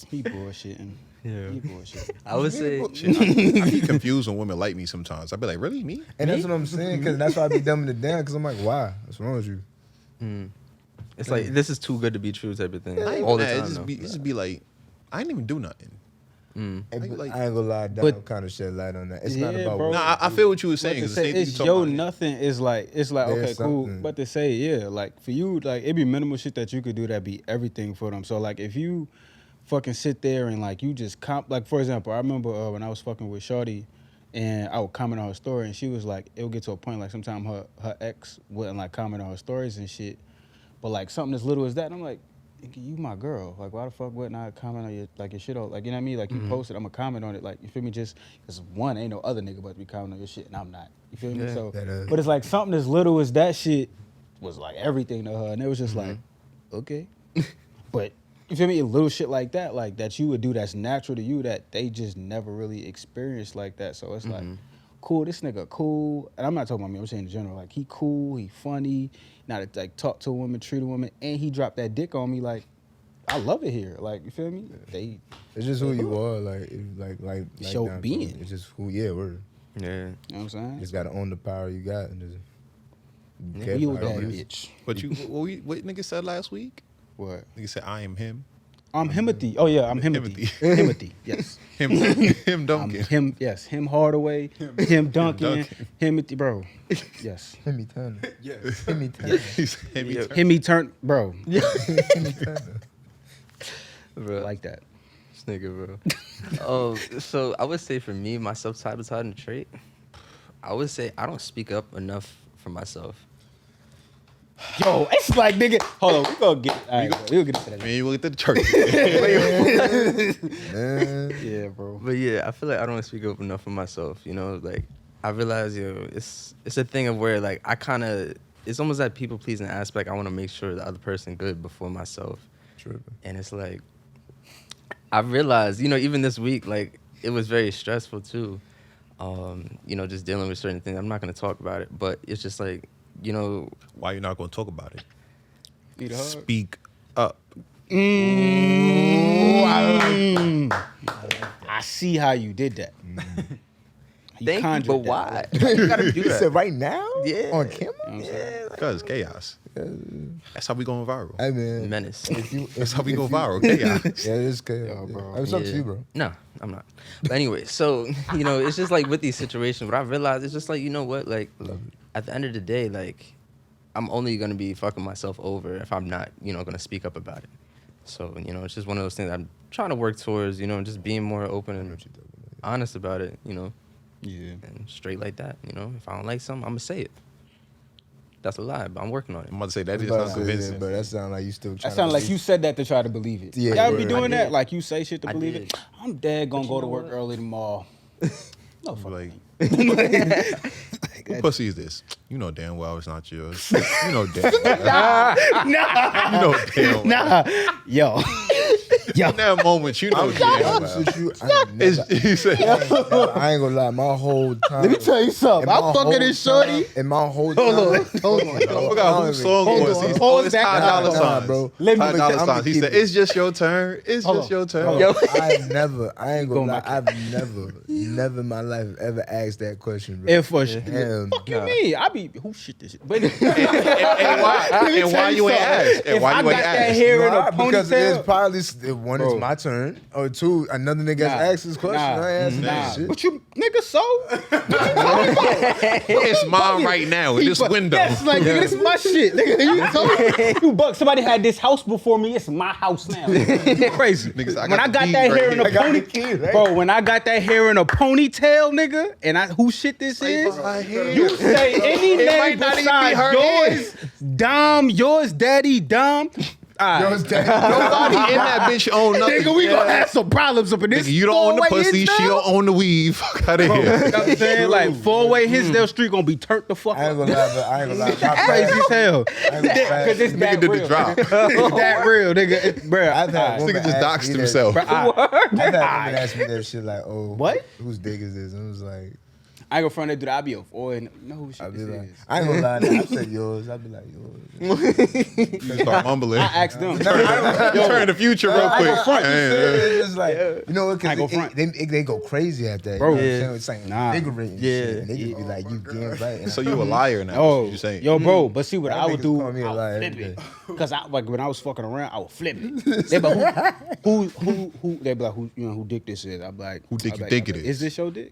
He bullshitting. Yeah. He bullshitting. I would say, Shit, I be confused when women like me sometimes. I be like, really, me? And that's what I'm saying, because that's why I be dumbing it down, because I'm like, why? What's wrong with you? it's like this is too good to be true type of thing. I ain't All the mad. time. It just be like, I ain't even do nothing. And I but like- I ain't gonna lie, that But- kind of shed light on that. It's not Yeah, about bro. No, I feel what you were saying. But to 'cause say the same thing it's you talking yo about. nothing is like There's okay cool, something. but to say yeah like for you like it be minimal shit that you could do that be everything for them. So like if you fucking sit there and like you just like for example I remember when I was fucking with Shorty and I would comment on her story and she was like it would get to a point like sometimes her ex wouldn't like comment on her stories and shit, but like something as little as that I'm like. You my girl, like why the fuck wouldn't I comment on your shit on, like you know what I mean, like you posted, I'ma comment on it, like you feel me, just cause one ain't no other nigga but to be commenting on your shit and I'm not, you feel me, Yeah. so That is. but it's like something as little as that shit was like everything to her and it was just like okay, but you feel me, little shit like that you would do that's natural to you that they just never really experienced like that, so it's like cool, this nigga cool, and I'm not talking about me, I'm saying in general, like he cool, he funny, not to like talk to a woman, treat a woman, and he dropped that dick on me, like I love it here, like you feel me? They It's just who you are, like It's your down to being. it. It's just who, yeah, we're. Yeah. You know what I'm saying? You just gotta own the power you got and just. Yeah, care you about that it. bitch. But what nigga said last week? What? Nigga said, I am him. I'm Himothy. Oh yeah, I'm Himothy. Himothy. Himothy. Yes. Him I'm Duncan. him. Yes. Him Hardaway. Him Duncan. Himothy, bro. Yes. Hit me Turner. Yes. Hit me Turner. He said, him Yeah. Turner. Him he turned, bro. Hit me Turner. Bro. Like that. This nigga, bro. So I would say for me, my self-sabotaging trait, I would say I don't speak up enough for myself. Yo, it's like nigga. Hold on, we gonna get. All right, bro, we'll get to that. Man, you look at the church. Man. Yeah, bro. But yeah, I feel like I don't speak up enough for myself. You know, like I realize, it's a thing of where like I kind of, it's almost that people pleasing aspect. I want to make sure the other person good before myself, Tripping. and it's like I realized, even this week, like it was very stressful too. Just dealing with certain things. I'm not gonna talk about it, but it's just like, Why you not gonna talk about it? Need a hug? Speak up. I see how you did that. You thank you, conjured but that. why? You gotta do You that. said right now? Yeah. On camera? Yeah, Cause chaos. That's how we going viral. Hey man. menace. That's how we go viral. Chaos. Yeah, it is chaos. Yo, bro. It's up to Yeah. you, bro. No, I'm not. But anyway, so it's just like with these situations, what I realized it's just like, you know what, like at the end of the day, like I'm only gonna be fucking myself over if I'm not, gonna speak up about it. So, it's just one of those things I'm trying to work towards, just being more open and honest about it, Yeah. and straight like that. If I don't like something, I'm gonna say it. That's a lie, but I'm working on it. I'm about to say that is But not convincing. But that sound like you still trying That sounds like you said that to try to believe it. Yeah, Y'all be word. doing I that? did. Like you say shit to I believe did. it? I'm dead gonna But go you to know work what? early tomorrow. No fuck. Like, Like, who pussy is this? You know damn well it's not yours. You know damn well. You know damn well. nah. Yo. Yo. In that moment, you know I'm damn honest well. with you. I ain't never- He said, I ain't gonna lie, my whole time. Let me tell you something. in I'm my fucking whole this shorty. time- In my whole time. Hold on. Hold on. I forgot whose song Hold was. on. He Pause it's that. Ty Nah, Dolla nah, Sign. bro. Let me- Ty Dolla I'ma Sign. He keep said, it- it's just your turn. It's Hold just on. your turn. Bro, Yo. I've never, I ain't Go gonna lie, my- I've never in my life ever asked that question, bro. And for Hell fuck you nah. mean? I be who shit this shit. But And why you ain't asked? And If why I you ain't got that asked? hair in a Nah, because it's ponytail. probably one Bro. is my turn, or two another nigga Nah. has asked this question. Nah. I ain't answering Nah. that shit. But you nigga so? It's mine right now in this window. Yes, like nigga, this is my shit. Nigga, you buck. Somebody had this house before me. It's my house now. You crazy. Niggas, I When I the got deed that right hair in a here. I got the ponytail, key, right? bro. When I got that hair in a ponytail, nigga, and who shit this is? my hair. You say any It name might not even be besides her yours, Dom, yours, Daddy, Dom. Yo, it's that. Nobody in that bitch own nothing. Nigga, we gonna have some problems up in this. Nigga, you don't own the four-way pussy. She Hinsdale? don't own the weave. Fuck out of You know here. what I'm saying? Like, 4-way Hinsdale Street gonna be turned the fuck I ain't up. gonna lie, but I ain't gonna lie. My Crazy as hell. Because it's Nigga that did real. the drop. It's that real, nigga. Bruh, I've had This women nigga just ask doxed me that- himself. I've had women ask me that shit like, oh, What? Whose dick is this? And I was like, I ain't gonna front that dude. I be avoiding. No, who I'd shit be this like, is. I ain't gonna lie. I said yours. I'd be like yours. You start mumbling. I asked them. Turn the future real I quick. go front. Yeah. It's just like you know what? I go Because front. they go crazy at that, Bro. You know what I'm Yeah. saying? It's like Nah. invigorating. Yeah. Shit. And they just be like, you damn right. And So you a liar now? Oh, What you saying? yo, bro. But see what Y'all I would niggas do. call me a I would liar flip every it. day. Cause I like when I was fucking around, I would flip it. They be like, who? They be like, who dick this is? I'm like, Who dick I'd you be think like, it is? Is this your dick?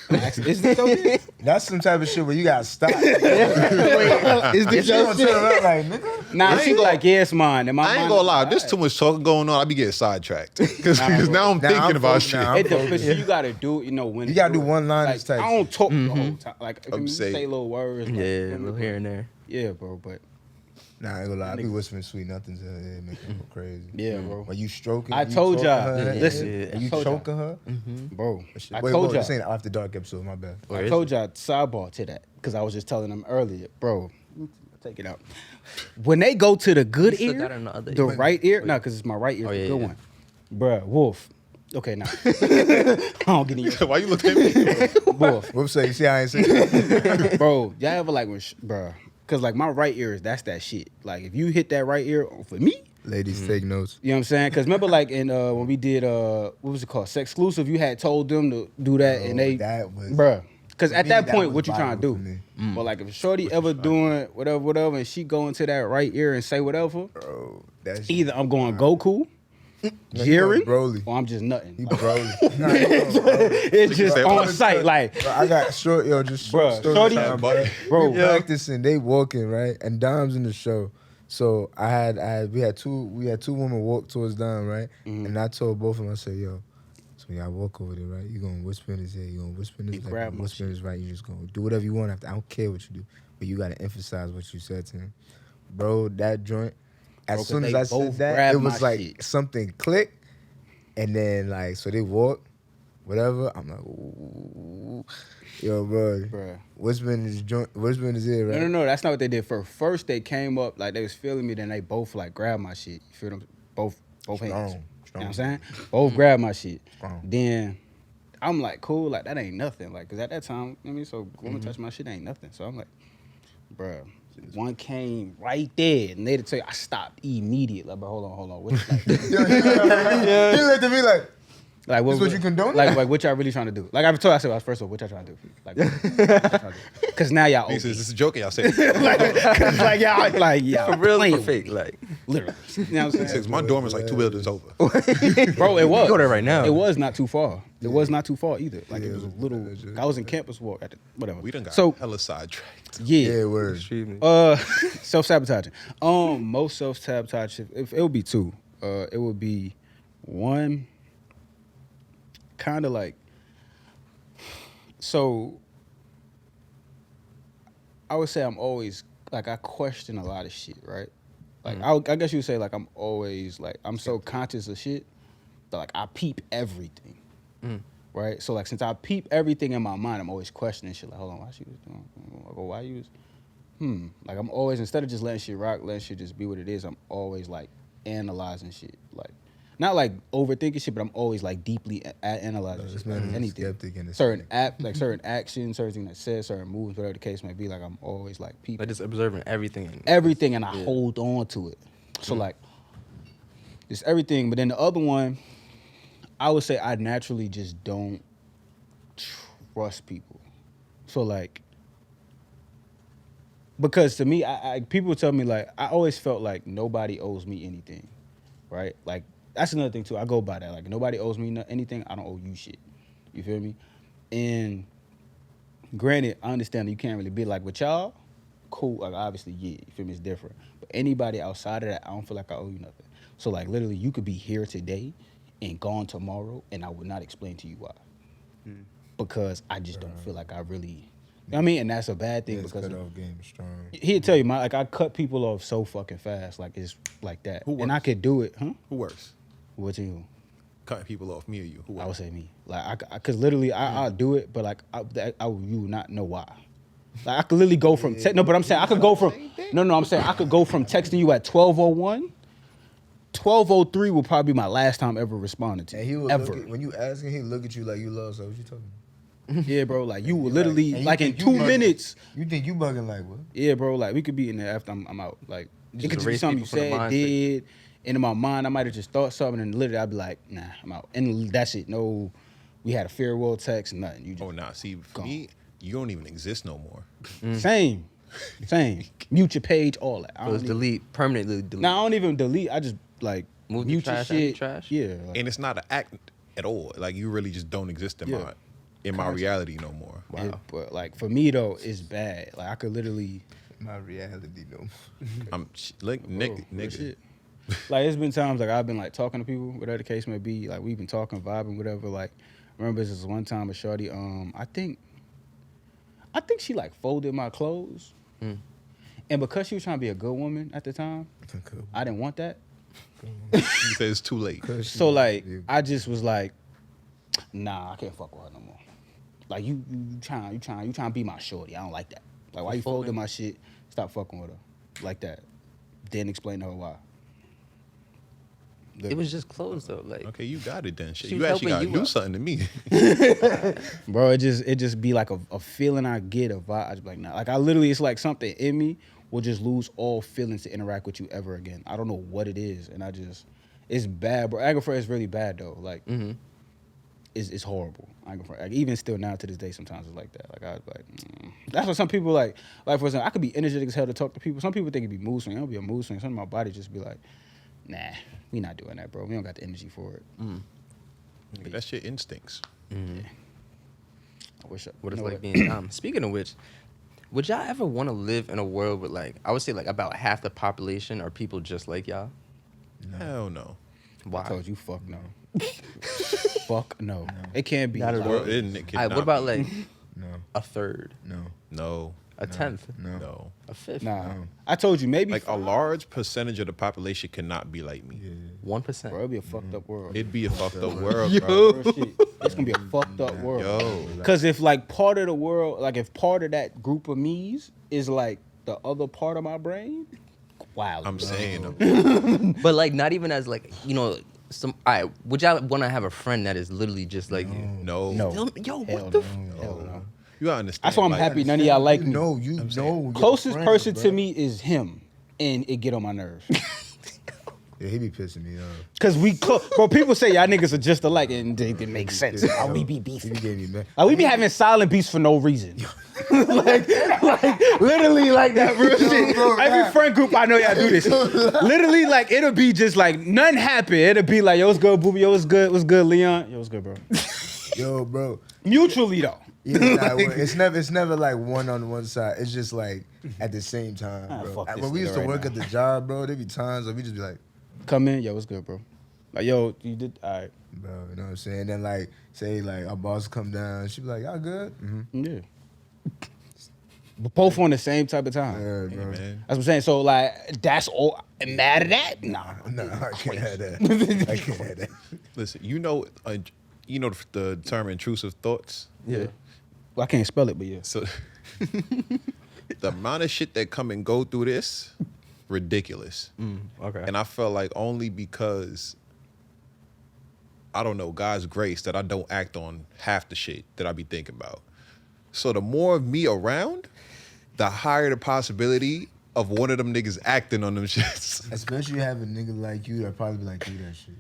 Is this your dick? That's some type of shit where you gotta stop. Is If this you your don't turn shit? around like, nigga. Nah, she be like, yeah, it's mine. And my I ain't mind gonna is lie. like, There's too much talking going on. I be getting sidetracked because Nah, now I'm Nah, thinking I'm about focused shit. now. It depends. You gotta do, when You gotta do one-liners like, type I don't talk the whole time. Like, if you Say- say little words. Like, Yeah, a little here and there. Yeah, bro. But Nah, I ain't gonna lie. I be whispering sweet nothings in her head, making her go crazy. yeah, bro. When you stroking, I you told talking y'all. her, and Listen, and you I told y'all. choking her. Bro, I Wait, told whoa, y'all. this ain't after dark episode. My bad. Or I is told y'all sidebar to that because I was just telling them earlier, bro. Take it out. When they go to the good You still got ear, it in the other the ear. right ear, no, because it's my right ear, Oh, the yeah, good yeah. one, bruh. Wolf. Okay, now I don't get in your Why you looking at me? wolf, Whoops, say, you see, I ain't saying that. bro. Y'all ever like when, bruh? Because like my right ear is that's that shit. Like if you hit that right ear for me. Ladies, take notes. You know what I'm saying? Because remember, like in when we did what was it called, Sex Exclusive, you had told them to do that, and they, that was- bruh. Because at me, that that point, was what you trying to Bible do? for me. But like if a shorty ever doing whatever, and she go into that right ear and say whatever, Bro, that shit. either I'm going Goku, No, he Jiren, going Broly. or I'm just nutting. He Broly. Nah, he going Broly. It's just say, on site, like, Bro, I got short, yo, just short Bruh, story shorty- time, buddy. bro. We practicing, they walking, right? And Dom's in the show. So we had two women walk towards Dom, right? And I told both of them, I said, yo, so when y'all walk over there, right? You gonna whisper in his ear, you gonna whisper in his You left, grab you my whisper in his right, you just gonna do whatever you want after. I don't care what you do. But you gotta emphasize what you said to him. Bro, that joint, as Bro, soon 'cause as they I both said that, grabbed it was my like shit. something clicked. And then like, so they walk, whatever. I'm like, ooh. Yo, bro. bruh. Whisper in his joint, whisper in his ear, right? No, that's not what they did. First they came up like they was feeling me, then they both like grabbed my shit. You feel them? Both hands. You know what I'm saying? Both grabbed my shit. Strong. Then I'm like, cool, like that ain't nothing. Like, cause at that time, I mean, so woman touch my shit ain't nothing. So I'm like, bruh, one came right there, and they'd tell you I stopped immediately. Like, but hold on. What's like, Yo, he looked at me like, like This what you condone? Like what y'all really trying to do? Like I told, I said, first of all, what y'all trying to do? Like, what y'all trying to do? Cause now y'all He OD. says, this is a joke. Y'all say, like y'all For real playing or with fake? me, Like, literally. You know what I'm he says, saying? my dorm is like 2 buildings over. Bro, it was. go there right now. It was not too far. It was not too far either. Like it Yeah, was a it was little. legit. I was in campus walk at the, whatever. We done got so hella sidetracked. yeah. yeah, word. extremely. Self-sabotaging. Most self-sabotage, if it would be two. It would be one, kind of like, so I would say I'm always, like, I question a lot of shit, right? Like, I guess you would say, like, I'm always, like, I'm so conscious of shit that, like, I peep everything, right? So, like, since I peep everything in my mind, I'm always questioning shit, like, hold on, why she was doing, or why you was, like, I'm always, instead of just letting shit rock, letting shit just be what it is, I'm always, like, analyzing shit, like, not like overthinking shit, but I'm always like deeply analyzing This shit. man is a Anything, skeptic in a certain certain actions, certain things that says, certain moves, whatever the case may be. Like I'm always like people, Like just observing everything. everything, and I hold on to it. So like, it's everything. But then the other one, I would say I naturally just don't trust people. So like, because to me, I people tell me like I always felt like nobody owes me anything, right? Like. That's another thing too. I go by that. Like nobody owes me anything. I don't owe you shit. You feel me? And granted, I understand that you can't really be like with y'all. Cool. Like obviously, yeah. You feel me? It's different. But anybody outside of that, I don't feel like I owe you nothing. So like literally, you could be here today and gone tomorrow, and I would not explain to you why. Because I just don't feel like I really I mean, and that's a bad thing Yeah, his because cutoff game is strong. he'd tell you, I cut people off so fucking fast, like it's like that, Who and I works? could do it, huh? Who worse? What you? Cutting people off, me or you? Who I would worse? say me. Like, cause literally, I'll do it, but like, you would not know why. Like, I could literally go from no, but I'm saying I could go from I'm saying I could go from texting you at 12:01. 12:03 will probably be my last time ever responding to And he you, would ever. look at, when you ask him, he look at you like you lost. Like, what you talking about? Yeah, bro. Like you will And literally you like in think you 2 bugging. minutes. You think you bugging like what? Yeah, bro. Like we could be in there after I'm out. Like Just it could just be erase something you people from the said, mindset. did, and in my mind I might have just thought something, and literally I'd be like, nah, I'm out, and that's it. No, we had a farewell text, nothing. You just Oh, nah. See, for Gone. me, you don't even exist no more. same. Mute your page, all that. I So it's don't even, delete, permanently delete. nah, I don't even delete. I just like Move the mute your trash out the shit. trash? Yeah, like, And it's not an act at all. Like, you really just don't exist in Yeah. my reality no more. it- but like for me though, it's bad. Like I could literally. My reality though. Like, Bro, nigga. real shit. Like it's been times like I've been like talking to people, whatever the case may be. Like we've been talking, vibing, whatever. Like I remember this one time a shorty. I think she like folded my clothes, and because she was trying to be a good woman at the time, I didn't want that. You said it's too late. So like I just was like, nah, I can't fuck with her no more. Like you trying to be my shorty. I don't like that. Like why you folding my shit? Stop fucking with her like that. Then explain to her why. It was just clothes though. Like Okay, you got it then. Shit. She You was actually got to helping you do out. something to me. Bro, it just be like a feeling I get, a vibe. I just be like, nah. Like I literally, it's like something in me will just lose all feelings to interact with you ever again. I don't know what it is, and it's bad, bro. Agrafra is really bad though. Like, it's horrible. Agrafra, like, even still now to this day, sometimes it's like that. Like I like, that's what some people like. Like for example, I could be energetic as hell to talk to people. Some people think it'd be mood swing. It don't be a mood swing. Some of my body just be like, nah, we not doing that, bro. We don't got the energy for it. That's your instincts. I wish. what you it's know like being dumb. Speaking of which, would y'all ever want to live in a world with like I would say like about half the population are people just like y'all? Hell no. Why? I told you, fuck no. Fuck no. It can't be. Not at Like, all. Well, it All cannot right, what about be. like No, a third, no, No. a tenth, no. No. a fifth, Nah, No. I told you maybe Like a large percentage of the population cannot be like me. 1%? Bro, it'd be a fucked up world. It'd be a fucked up world, bro. Real shit. It's gonna be a fucked up world. Yo. Cause if like part of the world, like if part of that group of me's is like the other part of my brain, wow. I'm saying. But like not even as like some. All right, would y'all want to have a friend that is literally just like you? No. No. Yo, Hell what the? no. Hell no. You gotta understand. That's why I'm like, happy none of y'all like me. No, you know. your Closest friend, person bro. to me is him, and it get on my nerves. Yeah, he be pissing me off. Cause we close, bro. People say y'all niggas are just alike, and it makes sense. How we be He beefing? be getting me mad. Like we be having silent beefs for no reason. like literally like that real shit. bro, Every friend group I know y'all do this. Literally like it'll be just like nothing happen. It'll be like yo what's good, Boobie? Yo what's good, Leon? Yo what's good, bro? Yo, bro. Mutually though. Yeah, nah, it's never like one on one side. It's just like at the same time, Ah, bro. fuck Like, this when we nigga used to right work now. at the job, bro, there be times where we just be like, Come in, yo what's good, bro? Like yo you did all right. bro, you know what I'm saying? Then like say like our boss come down, she be like, y'all good? Mm-hmm. Yeah. But both on the same type of time. Yeah, Hey, bro. man. That's what I'm saying. So like that's all mad at that? Nah. No, I can't have that. I can't have that. Listen, you know the term intrusive thoughts. Yeah. Well, I can't spell it, but yeah. So the amount of shit that come and go through this, ridiculous. Okay. And I felt like only because I don't know God's grace that I don't act on half the shit that I be thinking about. So the more of me around, the higher the possibility of one of them niggas acting on them shits. Especially have a nigga like you that probably be like, do that shit.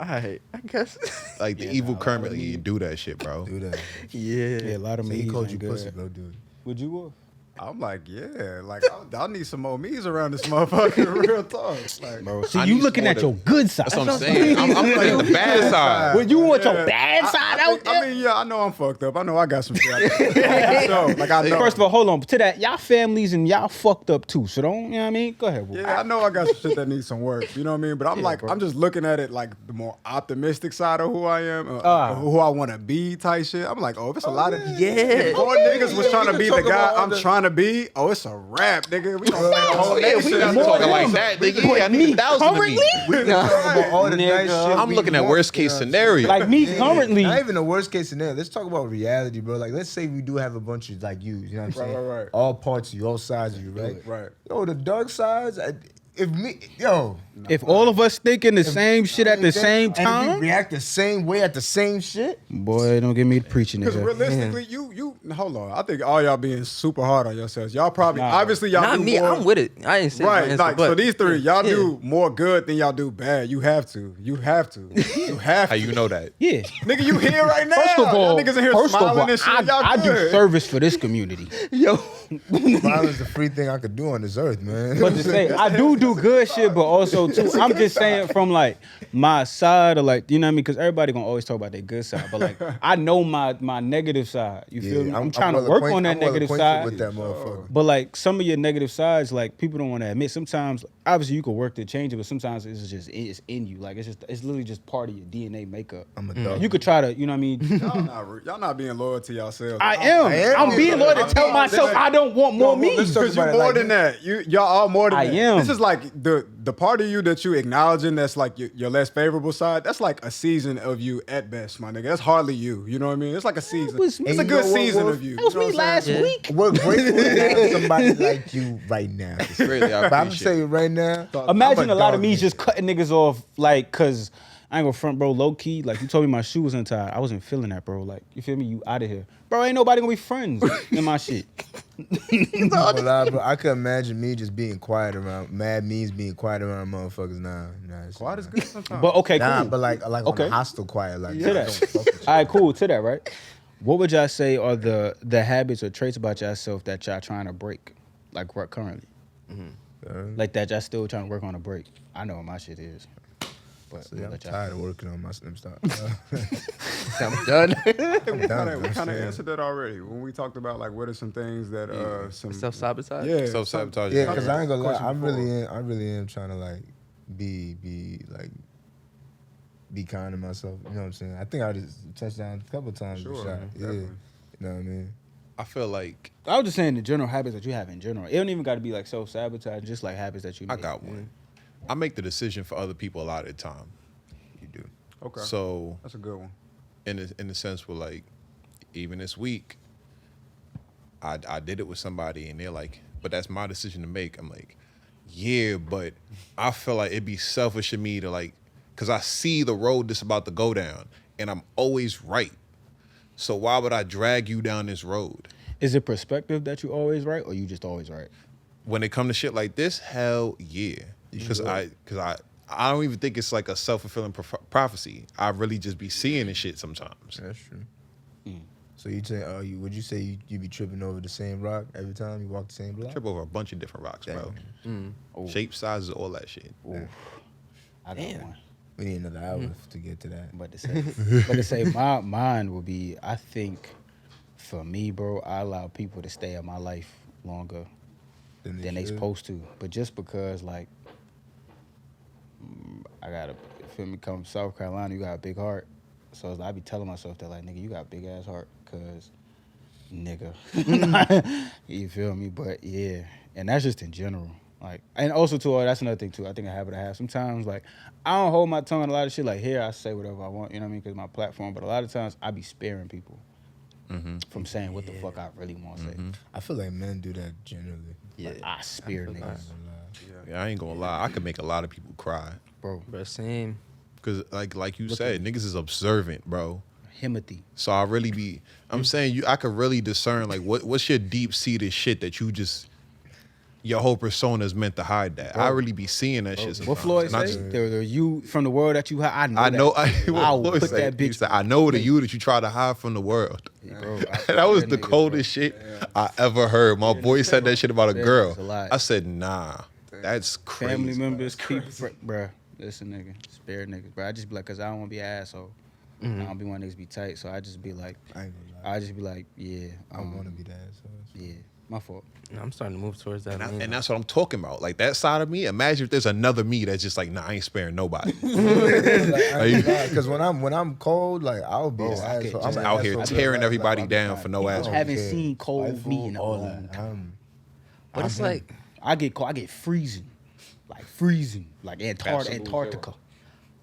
All right, I guess. Like the evil Kermit, like, you do that shit, bro. Do that. yeah. Yeah, a lot of So me. he called you pussy, bro, dude. Would you? I'm like, yeah, like I need some more me's around this motherfucker. Real talk, like, Bro, see, I you need looking some at more your good side. That's what I'm saying. I'm like the bad side. When you want your bad side out there. I mean, yeah, I know I'm fucked up. I know I got some shit. Like I know. First of all, hold on. To that, y'all families and y'all fucked up too. So don't, you know what I mean? Go ahead, bro. Yeah, I know I got some shit that needs some work. You know what I mean? But I'm I'm just looking at it like the more optimistic side of who I am, who I want to be type shit. I'm like, if it's a lot of if more niggas was trying to be the guy I'm trying to be, it's a rap, nigga. We gonna play the whole nation. I'm talking like that, nigga. Yeah, I need 1,000 of me. all the nice shit I'm we looking at want, worst case you know? scenario. Like me currently. Not even the worst case scenario. Let's talk about reality, bro. Like, let's say we do have a bunch of like you know what I'm saying? Right. All parts of you, all sides of you, right? Right. Yo, the dark sides. If all of us thinking the same shit at the same and if time, we react the same way at the same shit. boy, don't get me preaching Because this. realistically, you hold on. I think all y'all being super hard on yourselves. Y'all probably obviously y'all Not do me. more. I'm with it. I ain't saying my Right, answer, like but so these three, y'all do more good than y'all do bad. You have to. You have to. How you know that? Yeah. Nigga, you here right now. First of all, y'all niggas in here smiling and shit. Y'all I do good. service for this community. Violence is the free thing I could do on this earth, man. But to say, I do good shit, but also too, I'm just saying from like my side or like, you know what I mean? Because everybody gonna always talk about their good side, but like I know my negative side. You feel me? I'm trying to work on that negative side. with that motherfucker. But like some of your negative sides, like people don't want to admit. Sometimes, obviously, you can work to change it, but sometimes it's in you. Like it's literally just part of your DNA makeup. I'm a dog. You could try to, you know what I mean? Y'all not being loyal to yourselves. I am. I'm being loyal to tell myself I don't want more me. Because you more than that. Y'all all more than I that. am. This is like the part of you that you acknowledging that's like your less favorable side. That's like a season of you at best, my nigga. That's hardly you. You know what I mean? It's like a season. was me. It's a And good you know what, season Wolf? of you. That was You know me what I'm last saying? week. We're grateful to have somebody like you right now. Really, I But I'm gonna appreciate tell it. you right now. Imagine I'm a lot of dog me nigga. just cutting niggas off, like, cause I ain't gonna front, bro. Low key, like you told me my shoe was untied. I wasn't feeling that, bro. Like, you feel me? You out of here, bro. Ain't nobody gonna be friends in my shit. I'm gonna lie, bro. I could imagine me just being quiet around mad means being quiet around motherfuckers. Nah, it's Quiet is good sometimes. But okay, Nah, cool. but like Okay. on a hostile quiet, like To I that. don't fuck with you. All right, cool. To that, right? What would y'all say are the habits or traits about yourself that y'all trying to break, like what currently, like that y'all still trying to work on a break? I know what my shit is, but See, I'm let y'all- tired of working on my slim stop. I'm done. we done, kind of man. answered that already when we talked about like what are some things that some Self sabotage. yeah Self-sabotage. Yeah, because I ain't gonna lie, Question I really am trying to like be kind to myself. You know what I'm saying? I think I just touched down a couple times. Sure, Shot. man, Yeah, definitely. you know what I mean? I feel like I was just saying the general habits that you have in general. It don't even got to be like self sabotage, just like habits that you. I make. got one. I make the decision for other people a lot of the time. You do. Okay, So that's a good one. in the sense where like even this week I did it with somebody and they're like, but that's my decision to make. I'm like, yeah, but I feel like it'd be selfish of me to like, because I see the road that's about to go down and I'm always right. So why would I drag you down this road? Is it perspective that you always right, or you just always right? When it come to shit like this, hell yeah. Because I don't even think it's like a self-fulfilling prophecy. I really just be seeing this shit sometimes. That's true. So you say, would you say you be tripping over the same rock every time you walk the same block? Trip over a bunch of different rocks, bro. Oh. Shape, sizes, all that shit. I got one. We need another hour to get to that. But to say mine would be, I think, for me, bro, I allow people to stay in my life longer than they should. supposed to. But just because, like, I gotta feel me come from South Carolina, you got a big heart. So it's like, I be telling myself that, like, nigga, you got a big ass heart, cause nigga, you feel me? But yeah, and that's just in general. Like, and also too, that's another thing too. I think a habit I have sometimes, like, I don't hold my tongue on a lot of shit. Like here, I say whatever I want, you know what I mean? Because my platform. But a lot of times, I be sparing people from saying what the fuck I really want to say. I feel like men do that generally. Like, I spare niggas, Yeah, I ain't gonna lie. I could make a lot of people cry. bro. Bro, same. Because like you said, niggas is observant, bro. Himothy. So I really be, I'm saying I could really discern like what's your deep seated shit that you just your whole persona is meant to hide that. I really be seeing that shit sometimes. What Floyd And I say? just- The you from the world that you hide. I know. I that. know. I'll Floyd put said, that he bitch. said, I know the you that you try to hide from the world. Bro, That was the coldest shit I ever heard. My boy said that shit about a Yeah, girl. that's a lot. I said, nah, that's crazy. Family members, people, bruh. Listen, nigga, spare niggas, bro. I just be like, cause I don't want to be an asshole. I don't be one niggas be tight, so I just be like, I ain't gonna lie. I just be like, yeah, I want to be that. So yeah, my fault. I'm starting to move towards that. lane. And that's what I'm talking about. Like that side of me. Imagine if there's another me that's just like, nah, I ain't sparing nobody. because when I'm cold, like I'll be an I get asshole. just I'm an out here asshole. tearing Like, everybody I'm down not- for no I ass. don't Haven't care. seen cold me in a all long that. time. But it's like, I get cold. I get freezing, like Antarctica.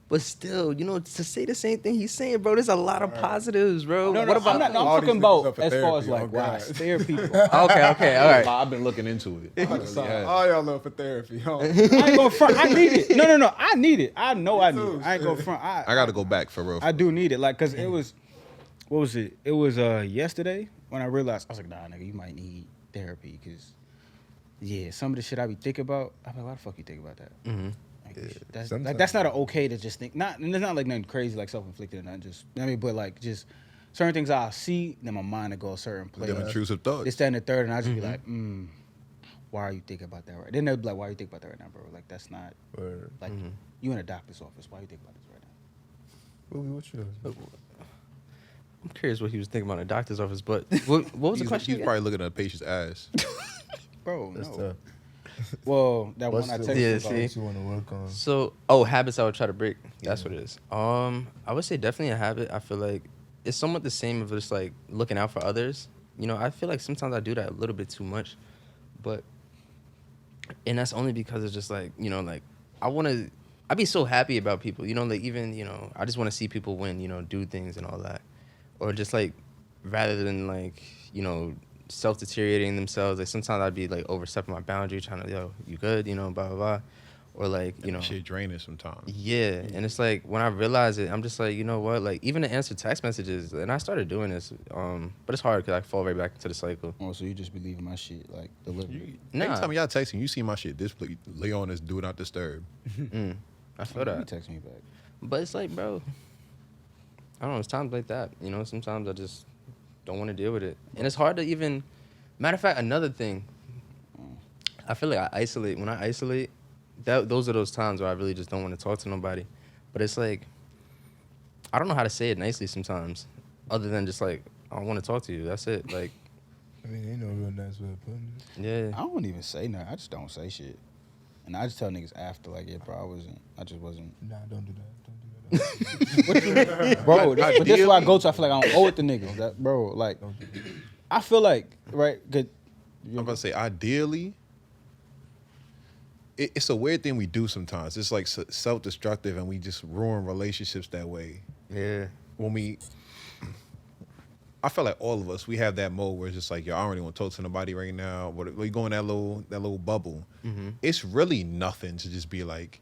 but still, you know, to say the same thing he's saying, bro. There's a lot of positives, bro. No, what I'm about? not. No, all I'm these talking niggas about up for as far as therapy, like oh, why I God. spare people. Okay, all right. I've been looking into it. All y'all love for therapy, huh? I ain't gonna front. I need it. No. I need it. I know I need it. I ain't gonna front. I gotta go back for real. I do need it. Like, cause it was, what was it? It was yesterday when I realized I was like, nah, nigga, you might need therapy, cause yeah, some of the shit I be thinking about. I'm like, why the fuck you think about that? Like, that's like, that's not an okay to just think. Not, and it's not like nothing crazy, like self-inflicted or nothing. Just I mean, but like just certain things I'll see, then my mind will go a certain place. Them intrusive thoughts. This, that, and the third, and I just be like, why are you thinking about that right? Then they'll be like, why are you thinking about that right now, bro? Like that's not Word. like you in a doctor's office. Why are you thinking about this right now? Boobie, what you doing? I'm curious what he was thinking about in a doctor's office, but what was the question? He's again? probably looking at a patient's ass. Bro, That's no. tough. Well, that What's one I the- texted Yeah, you What about. see? you want to work on? So, habits I would try to break. That's what it is. I would say definitely a habit. I feel like it's somewhat the same of just like looking out for others. You know, I feel like sometimes I do that a little bit too much, and that's only because it's just like, you know, like I be so happy about people, you know, like even, you know, I just want to see people win, you know, do things and all that, or just like rather than like, you know, self-deteriorating themselves. Like sometimes I'd be like overstepping my boundary, trying to, yo, you good, you know, blah blah blah, or like, you know, Shit draining sometimes. yeah. And it's like when I realize it, I'm just like, you know what, like even to answer text messages, and I started doing this, but it's hard because I fall right back into the cycle. Oh, so you just be leaving my shit like delivery. Nah. Every time y'all texting, you see my shit. This Leon is do not disturb. I feel You that, text me back. but it's like, bro, I don't know. It's times like that, you know. Sometimes I just don't want to deal with it, and it's hard to even. Matter of fact, another thing, I feel like I isolate. When I isolate, those are those times where I really just don't want to talk to nobody. But it's like, I don't know how to say it nicely sometimes, other than just like, I don't want to talk to you. That's it. Like, I mean, ain't no real nice way of putting it. yeah. I don't even say nothing. I just don't say shit. And I just tell niggas after, like, yeah, bro, I just wasn't. Nah, don't do that. Don't do that. Bro, but this is where I go to. I feel like I don't owe it to niggas. That, bro, like, Don't do that. I feel like, right, good. I'm about to say, ideally, it's a weird thing we do sometimes. It's like self-destructive, and we just ruin relationships that way. Yeah. I feel like all of us, we have that mode where it's just like, yo, I don't really want to talk to nobody right now. But we go in that little bubble. It's really nothing to just be like,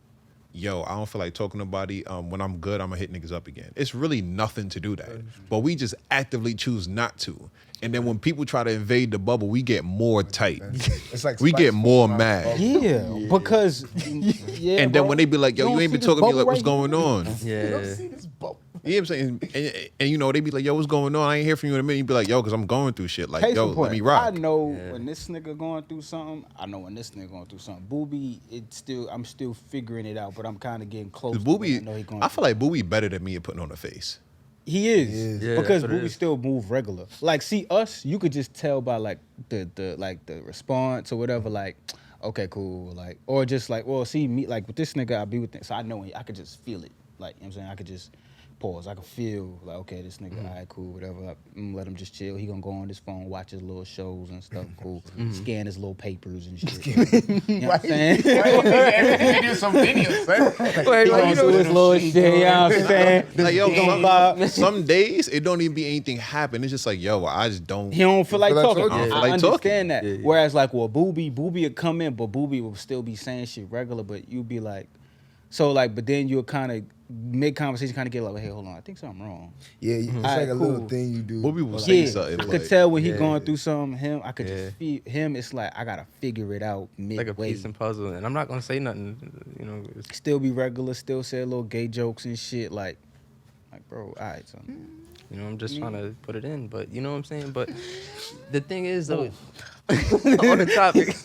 yo, I don't feel like talking to nobody. When I'm good, I'm gonna hit niggas up again. It's really nothing to do that. But we just actively choose not to. And then when people try to invade the bubble, we get more tight. It's like We get spice more around mad. bubble. Yeah, because, yeah. And then bro, when they be like, yo, you don't ain't been see this talking to me, bubble like, what's right going here? on? You don't Yeah. see this bubble. You know what I'm saying? And you know, they be like, yo, what's going on? I ain't hear from you in a minute. You be like, yo, because I'm going through shit. Like, Case yo, in point, let me rock. I know Yeah. when this nigga going through something. I know when this nigga going through something. Boobie, I'm still figuring it out, but I'm kind of getting close. 'Cause to when I know he Boobie, going I through feel like Boobie better than me at putting on a face. He is, He is. Yeah, because that's what it Boobie is. still move regular. Like, see us, you could just tell by like the response or whatever. Like, okay, cool. Like, or just like, well, see me, like with this nigga, I be with him, so I know I could just feel it. Like, you know what I'm saying, I could just pause. I could feel like, okay, this nigga, all right, cool, whatever. Let him just chill. He gonna go on his phone, watch his little shows and stuff. Cool. Scan his little papers and shit. You know what I'm saying? He do some videos, man. He gonna do his little shit. You know what I'm saying? Like, yo, He gonna vibe. some days it don't even be anything happen. It's just like, yo, I just don't. He don't feel like feel like talking. talking. I don't feel I like understand that. Yeah, yeah. Whereas like, well, Boobie would come in, but Boobie will still be saying shit regular, but you'd be like, so like, but then you'll kind of mid conversation kind of get like, hey, hold on, I think something wrong. Yeah, it's Alright, like a little cool. thing you do. Boobie will or say Yeah, something, I but could tell when he Yeah. going through something. Him, I could Yeah. just feel him. It's like I gotta figure it out midway. Like a piece and puzzle, and I'm not gonna say nothing. You know, it's, Still be regular. Still say little gay jokes and shit. Like bro, all right, son. you know, I'm just trying to put it in, but you know what I'm saying. But the thing is, though, on the topic.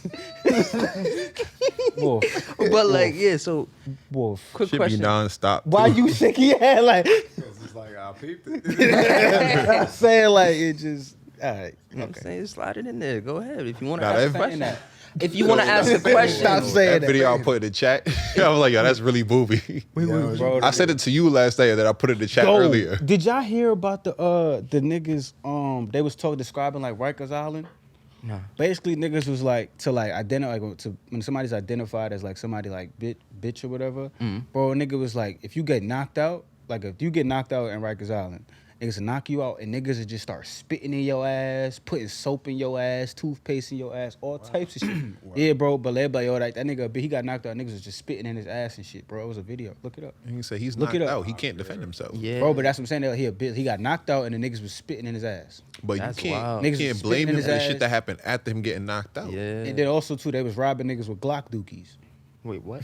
Wolf, But like, yeah. So, wolf. quick should question. be nonstop. Why too. you shaking your head like? Because it's like, I peeped it. I'm saying like it just. All right. You know what I'm Okay. saying? Slide it in there. Go ahead if you want to Nah, ask a that- question. that. If you want to ask a question, Stop saying that that. video I put in the chat. I was like, yo, that's really Boobie. Bro, I said it to you last day, and then I put it in the chat Yo, earlier. did y'all hear about the niggas they was describing like Rikers Island? no. Basically niggas was like to like identify like to when somebody's identified as like somebody like bitch or whatever, bro, nigga was like if you get knocked out, like if you get knocked out in Rikers Island, niggas will knock you out and niggas will just start spitting in your ass, putting soap in your ass, toothpaste in your ass, all types of shit. Yeah, bro, but they be like, yo, that nigga, he got knocked out, niggas was just spitting in his ass and shit, bro. It was a video. Look it up. And he said he's Look knocked it up. out. He can't defend himself. Yeah, Bro, but that's what I'm saying. He got knocked out and the niggas was spitting in his ass. But That's you can't, wild. you Niggas can't was blame spitting in him his for the ass. shit that happened after him getting knocked out. Yeah. And then also too, they was robbing niggas with Glock dookies. Wait, what?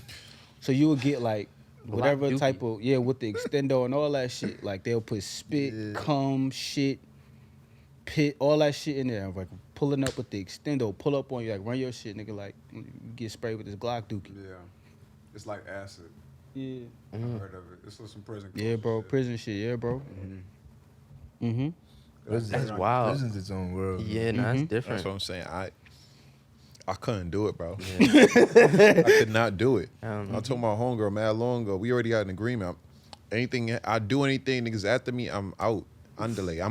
So you would get like whatever dookie? type of with the extendo and all that shit. Like they'll put spit, cum, shit, pit, all that shit in there. Like pulling up with the extendo, pull up on you, like run your shit, nigga. Like you get sprayed with this Glock dookie. Yeah. It's like acid. Yeah. I've heard of it. It's some prison. Yeah, bro. shit. Prison shit. Yeah, bro. Mm-hmm. That's wild. Prison's its own world. Yeah, no, that's Mhm. different. That's what I'm saying. I couldn't do it, bro. I could not do it. I told my homegirl mad long ago. We already got an agreement. Anything I do, anything niggas after me, I'm out. Underlay. You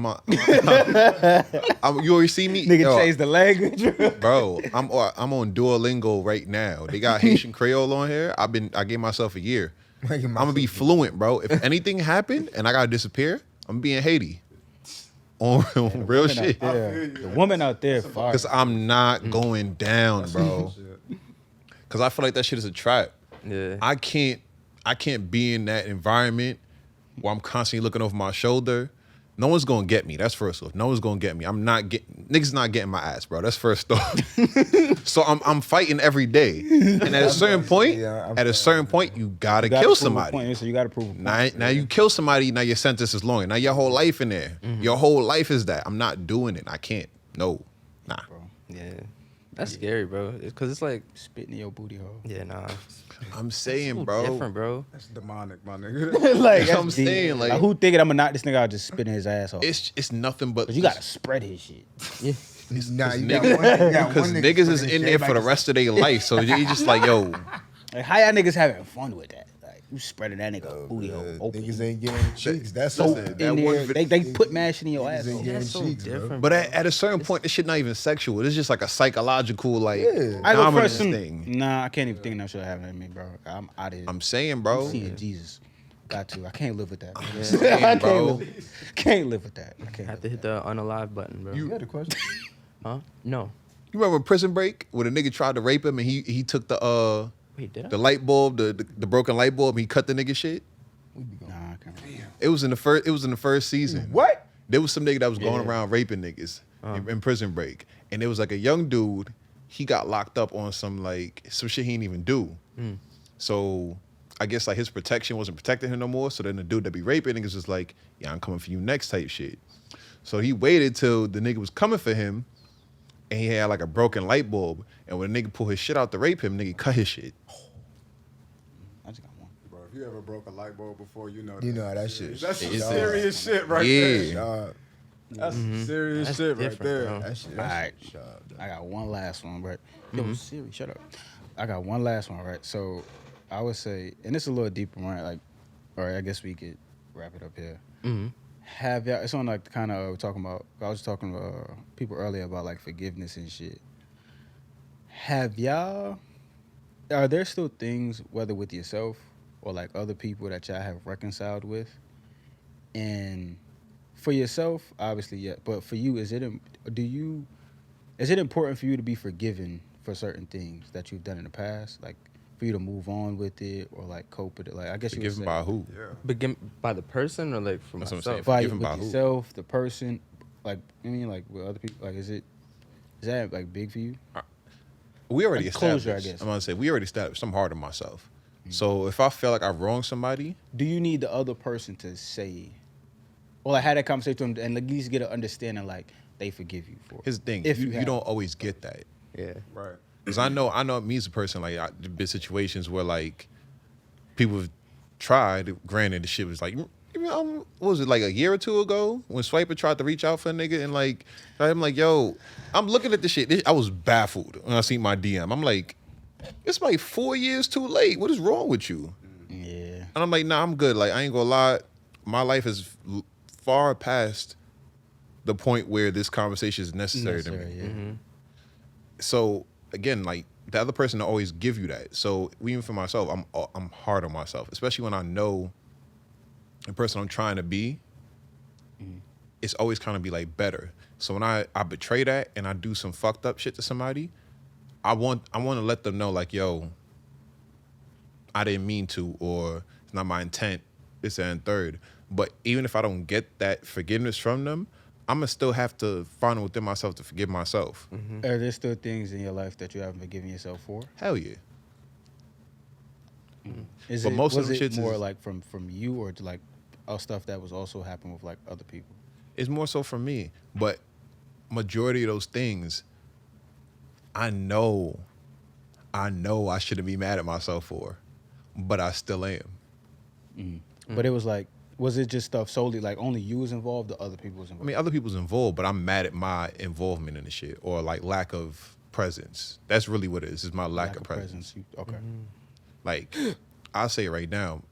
already see me, Nigga Yo, changed the language. bro. I'm on Duolingo right now. They got Haitian Creole on here. I gave myself a year. I'm gonna be fluent, bro. If anything happened and I gotta disappear, I'm being Haiti. On real shit. The woman out there, fire. Because I'm not going down, bro. Shit. Because I feel like that shit is a trap. Yeah. I can't be in that environment where I'm constantly looking over my shoulder. No one's gonna get me. That's first off. No one's gonna get me. Niggas not getting my ass, bro. That's first off. So I'm fighting every day. And at a certain point, you gotta kill somebody. So you gotta prove a point. Now you kill somebody, now your sentence is longer. Now your whole life in there. Your whole life is that. I'm not doing it. I can't. No. Nah. Yeah. That's scary, bro. Because it's like, Spitting in your booty hole. yeah, nah. I'm saying, So bro. different, bro. That's demonic, my nigga. Like That's what I'm that's deep. saying, like- who thinking I'm gonna knock this nigga out just spitting his ass off? It's nothing but But you gotta spread his shit. Yeah. Nah, you niggas- got one, you got because one niggas is putting in his there shit for the like rest of their life. So you just like, yo, Like how y'all niggas having fun with that? Like you spreading that nigga booty hole open. Niggas ain't getting cheeks. That's So all. Listen, in that one there, they put mad shit in your Niggas ass. ain't hole. getting That's so cheeks, bro. different. but at a certain point, this shit not even sexual. It's just like a psychological, like, Yeah. I go dominance first. thing. Nah, I can't even think that shit happening to me, bro. I'm out of here. I'm saying, bro. I'm seeing Jesus. Got to. I can't live with that. Man. saying, I bro. can't live with that. I can't. I have live to hit the unalive button, bro. You had a question? Huh? No. You remember Prison Break when a nigga tried to rape him and he took the Wait, did I? the light bulb, the broken light bulb, and he cut the nigga shit? with that. Nah, I can't. Remember. It was in the first season. What? There was some nigga that was going Yeah. around raping niggas in Prison Break, and it was like a young dude. He got locked up on some shit he didn't even do. So I guess like his protection wasn't protecting him no more. So then the dude that be raping niggas was like, "Yeah, I'm coming for you next" type shit. So he waited till the nigga was coming for him, and he had like a broken light bulb. And when the nigga pulled his shit out to rape him, nigga cut his shit. I just got one. Bro, if you ever broke a light bulb before, you know You know how that shit. That's some is serious shit right Yeah. there. Dog. That's some serious That's shit right different, there. bro. That shit. All That right. shit sharp, dog. I got one last one, right? Yo, Siri, shut up. I got one last one, right? So I would say, and it's a little deeper, right? Like, or I guess we could wrap it up here. Mm-hmm. Have y'all? It's on like kind of talking about. I was talking to people earlier about like forgiveness and shit. Have y'all? Are there still things, whether with yourself or like other people, that y'all have reconciled with? And for yourself, obviously, yeah. But for you, is it important for you to be forgiven for certain things that you've done in the past? Like for you to move on with it or like cope with it? Like I guess you would Forgiven say, by who? Yeah. Begin by the person or like for That's what I'm saying. myself. by Forgiven with by who? yourself, the person, like I mean, like with other people. Like is that like big for you? We already Like established. closure, I guess. I'm gonna say we already established. I'm hard on myself. So if I feel like I wronged somebody, Do you need the other person to say, or like have that conversation with them and at least get an understanding, like they forgive you for it? here's the thing: If you, you you have. don't always get that. Yeah. Right. Because I know me as a person, like there's been situations where like people have tried. Granted, the shit was like, what was it like a year or two ago when Swiper tried to reach out for a nigga and like I'm like, yo, I'm looking at the shit. I was baffled when I seen my DM. I'm like, it's like 4 years too late. What is wrong with you? Yeah. And I'm like, nah, I'm good. Like I ain't gonna lie, my life is far past the point where this conversation is necessary to me. Yeah. So again, like the other person will always give you that. So even for myself, I'm hard on myself, especially when I know the person I'm trying to be. It's always kind of be like better. So when I betray that and I do some fucked up shit to somebody, I want to let them know like, yo, I didn't mean to, or it's not my intent. This and third. But even if I don't get that forgiveness from them, I'm gonna still have to find it within myself to forgive myself. Are there still things in your life that you haven't forgiven yourself for? Hell yeah. Is But it most of was them it shits more is- like from you or to like stuff that was also happening with like other people? It's more so for me. But majority of those things, I know I shouldn't be mad at myself for, but I still am. But it was like, was it just stuff solely like only you was involved, or other people was I involved? mean, other people's involved, but I'm mad at my involvement in the shit or like lack of presence. That's really what it is my lack of presence. Okay. Like, I'll say it right now.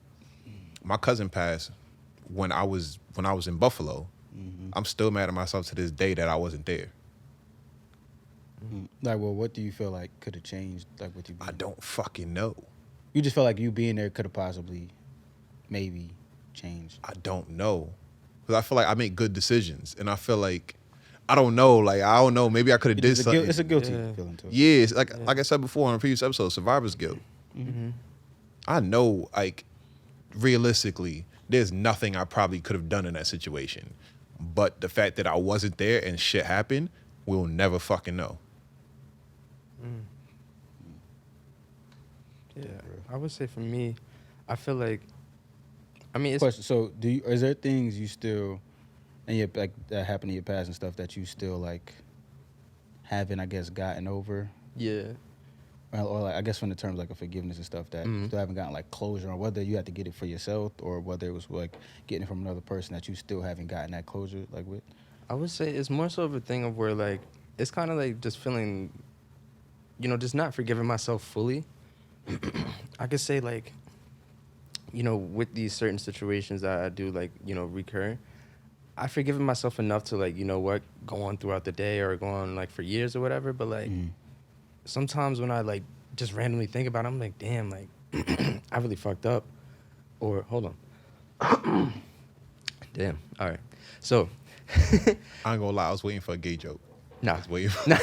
My cousin passed when I was in Buffalo. I'm still mad at myself to this day that I wasn't there. Like, well, what do you feel like could have changed? Like, what you? I don't fucking know. You just feel like you being there could have possibly, maybe, changed. I don't know. Because I feel like I make good decisions. And I feel like, I don't know. Like, I don't know. Maybe I could have did something. It's a guilty Yeah. feeling to it. Yeah, it's like I said before on a previous episode, survivor's guilt. I know, like, realistically, there's nothing I probably could have done in that situation. But the fact that I wasn't there and shit happened, we'll never fucking know. Yeah. I would say for me, I feel like, I mean, it's Question. So, is there things you still, and you like that happened in your past and stuff that you still like, haven't I guess gotten over, yeah. or like I guess from the terms like of forgiveness and stuff that you still haven't gotten like closure on, whether you had to get it for yourself or whether it was like getting it from another person that you still haven't gotten that closure like with. I would say it's more so of a thing of where like it's kind of like just feeling, just not forgiving myself fully. I could say like, with these certain situations that I do like, recur, I've forgiven myself enough to like, go on throughout the day or go on like for years or whatever. But like sometimes when I like just randomly think about it, I'm like, damn, like I really fucked up. Or hold on. Damn. All right. So I ain't gonna lie, I was waiting for a gay joke. I nah. was waiting for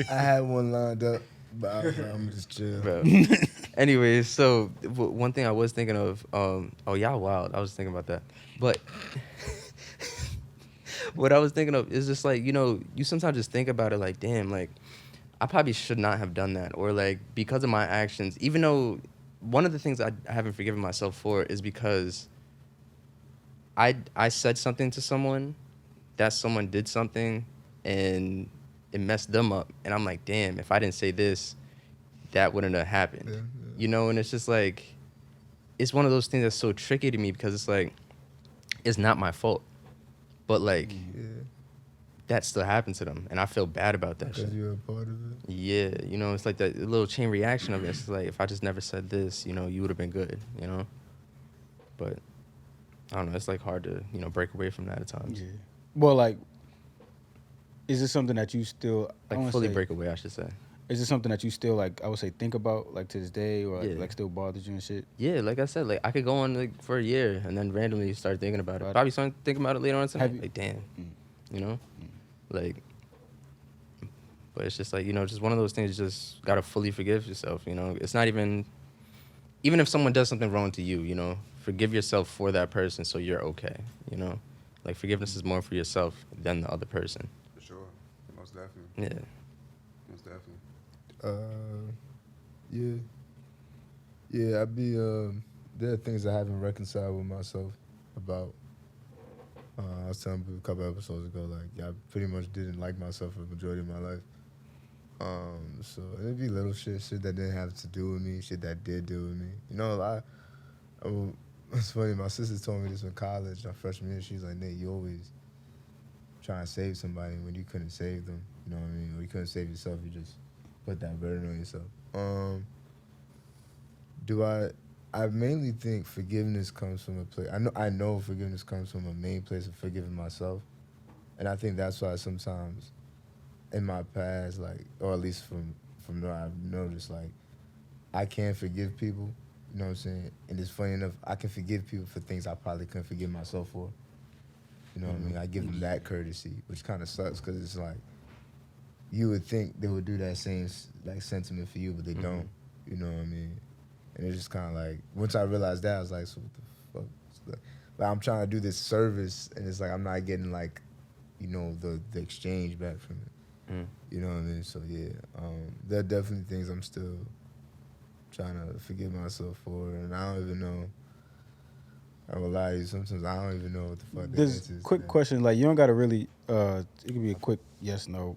I had one lined up, but I'm just chill. Bro. Anyways, so one thing I was thinking of, oh y'all wild. I was thinking about that, but what I was thinking of is just like you sometimes just think about it like, damn, like I probably should not have done that, or like because of my actions. Even though one of the things I haven't forgiven myself for is because I said something to someone, that someone did something, and it messed them up, and I'm like, damn, if I didn't say this, that wouldn't have happened. Yeah. And it's just like, it's one of those things that's so tricky to me because it's like, it's not my fault, but like, Yeah, that still happened to them, and I feel bad about that because shit. you're a part of it. Yeah, it's like that little chain reaction of it. It's like, if I just never said this, you would have been good, But, I don't know, it's like hard to, break away from that at times. Yeah. Well, like, is this something that you still I Like, wanna fully say, break away, I should say. Is this something that you still like? I would say think about like to this day, or Yeah. like still bothers you and shit. Yeah, like I said, like I could go on like for a year and then randomly start thinking about it. Right. Probably start thinking about it later on tonight. Have you- Like damn, like. But it's just like just one of those things. You just gotta fully forgive yourself. It's not even even if someone does something wrong to you, you know, forgive yourself for that person so you're okay, you know? Like, forgiveness is more for yourself than the other person. For sure. Most definitely. Yeah. Most definitely. Yeah. Yeah, there are things I haven't reconciled with myself about. I was telling people a couple episodes ago, like, I pretty much didn't like myself for the majority of my life. So it'd be little shit that didn't have to do with me, shit that did do with me. You know, it's funny, my sister told me this in college, my freshman year, she's like, Nate, you always trying to save somebody when you couldn't save them, you know what I mean? Or you couldn't save yourself, you just put that burden on yourself. I mainly think forgiveness comes from a place, I know forgiveness comes from a main place of forgiving myself. And I think that's why sometimes in my past, like, or at least from what I've noticed, like, I can forgive people, you know what I'm saying? And it's funny enough, I can forgive people for things I probably couldn't forgive myself for. You know what I mean? I give them that courtesy, which kind of sucks because it's like, you would think they would do that same, like, sentiment for you, but they don't. You know what I mean? And it's just kind of like, once I realized that, I was like, so what the fuck? Like, I'm trying to do this service, and it's like I'm not getting, like, you know, the exchange back from it. You know what I mean? So, yeah, there are definitely things I'm still trying to forgive myself for, and I don't even know. I will lie to you, sometimes I don't even know what the fuck the This answer is. quick question, like, you don't gotta really. It could be a quick yes no.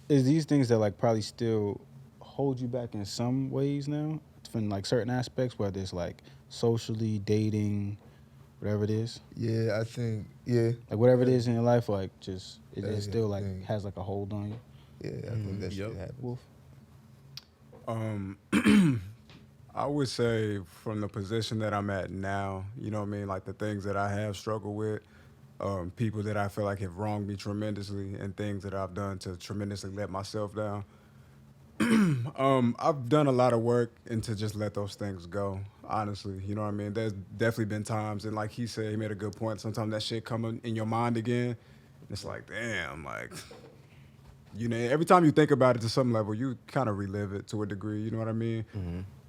Is these things that like probably still hold you back in some ways now, from like certain aspects, whether it's like socially, dating, whatever it is, Yeah, I think, yeah. like whatever it is in your life, like just it Yeah, still I like think- has like a hold on you. Yeah, I think that shit Yup. happens. Wolf. I would say from the position that I'm at now, you know what I mean, like the things that I have struggled with, people that I feel like have wronged me tremendously, and things that I've done to tremendously let myself down. I've done a lot of work and to just let those things go, honestly. You know what I mean? There's definitely been times, and like he said, he made a good point. Sometimes that shit come in your mind again. And it's like, damn, like, you know, every time you think about it to some level, you kind of relive it to a degree. You know what I mean?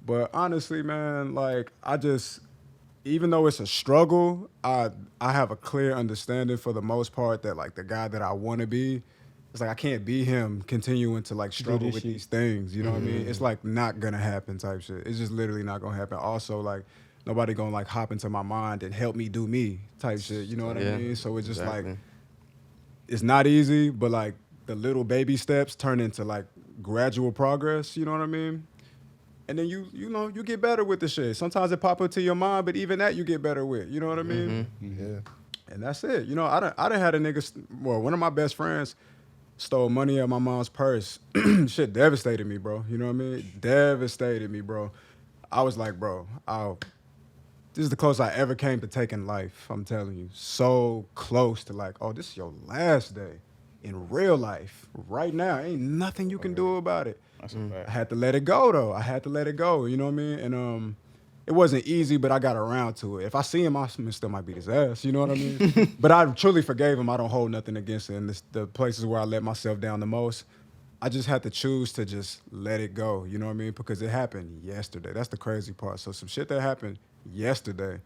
But honestly, man, like, even though it's a struggle, I have a clear understanding for the most part that, like, the guy that I want to be, it's like I can't be him continuing to, like, struggle this with shit. these things. You know what I mean? It's like not gonna happen type shit. It's just literally not gonna happen. Also, like, nobody gonna like hop into my mind and help me do me type shit. You know what Yeah, I mean? So it's just like, exactly. it's not easy, but like the little baby steps turn into like gradual progress. You know what I mean? And then you know, you get better with the shit. Sometimes it pop up to your mind, but even that you get better with. You know what I mean? Yeah. And that's it. You know, I done had a nigga, one of my best friends stole money out of my mom's purse. Shit devastated me, bro. You know what I mean? Devastated me, bro. I was like, bro, this is the closest I ever came to taking life. I'm telling you. So close to like, oh, this is your last day in real life. Right now. Ain't nothing you can do about it. That's a I fact. had to let it go, though. I had to let it go. You know what I mean? And it wasn't easy, but I got around to it. If I see him, I still might beat his ass. You know what I mean? But I truly forgave him. I don't hold nothing against him. The places where I let myself down the most, I just had to choose to just let it go. You know what I mean? Because it happened yesterday. That's the crazy part. So some shit that happened yesterday,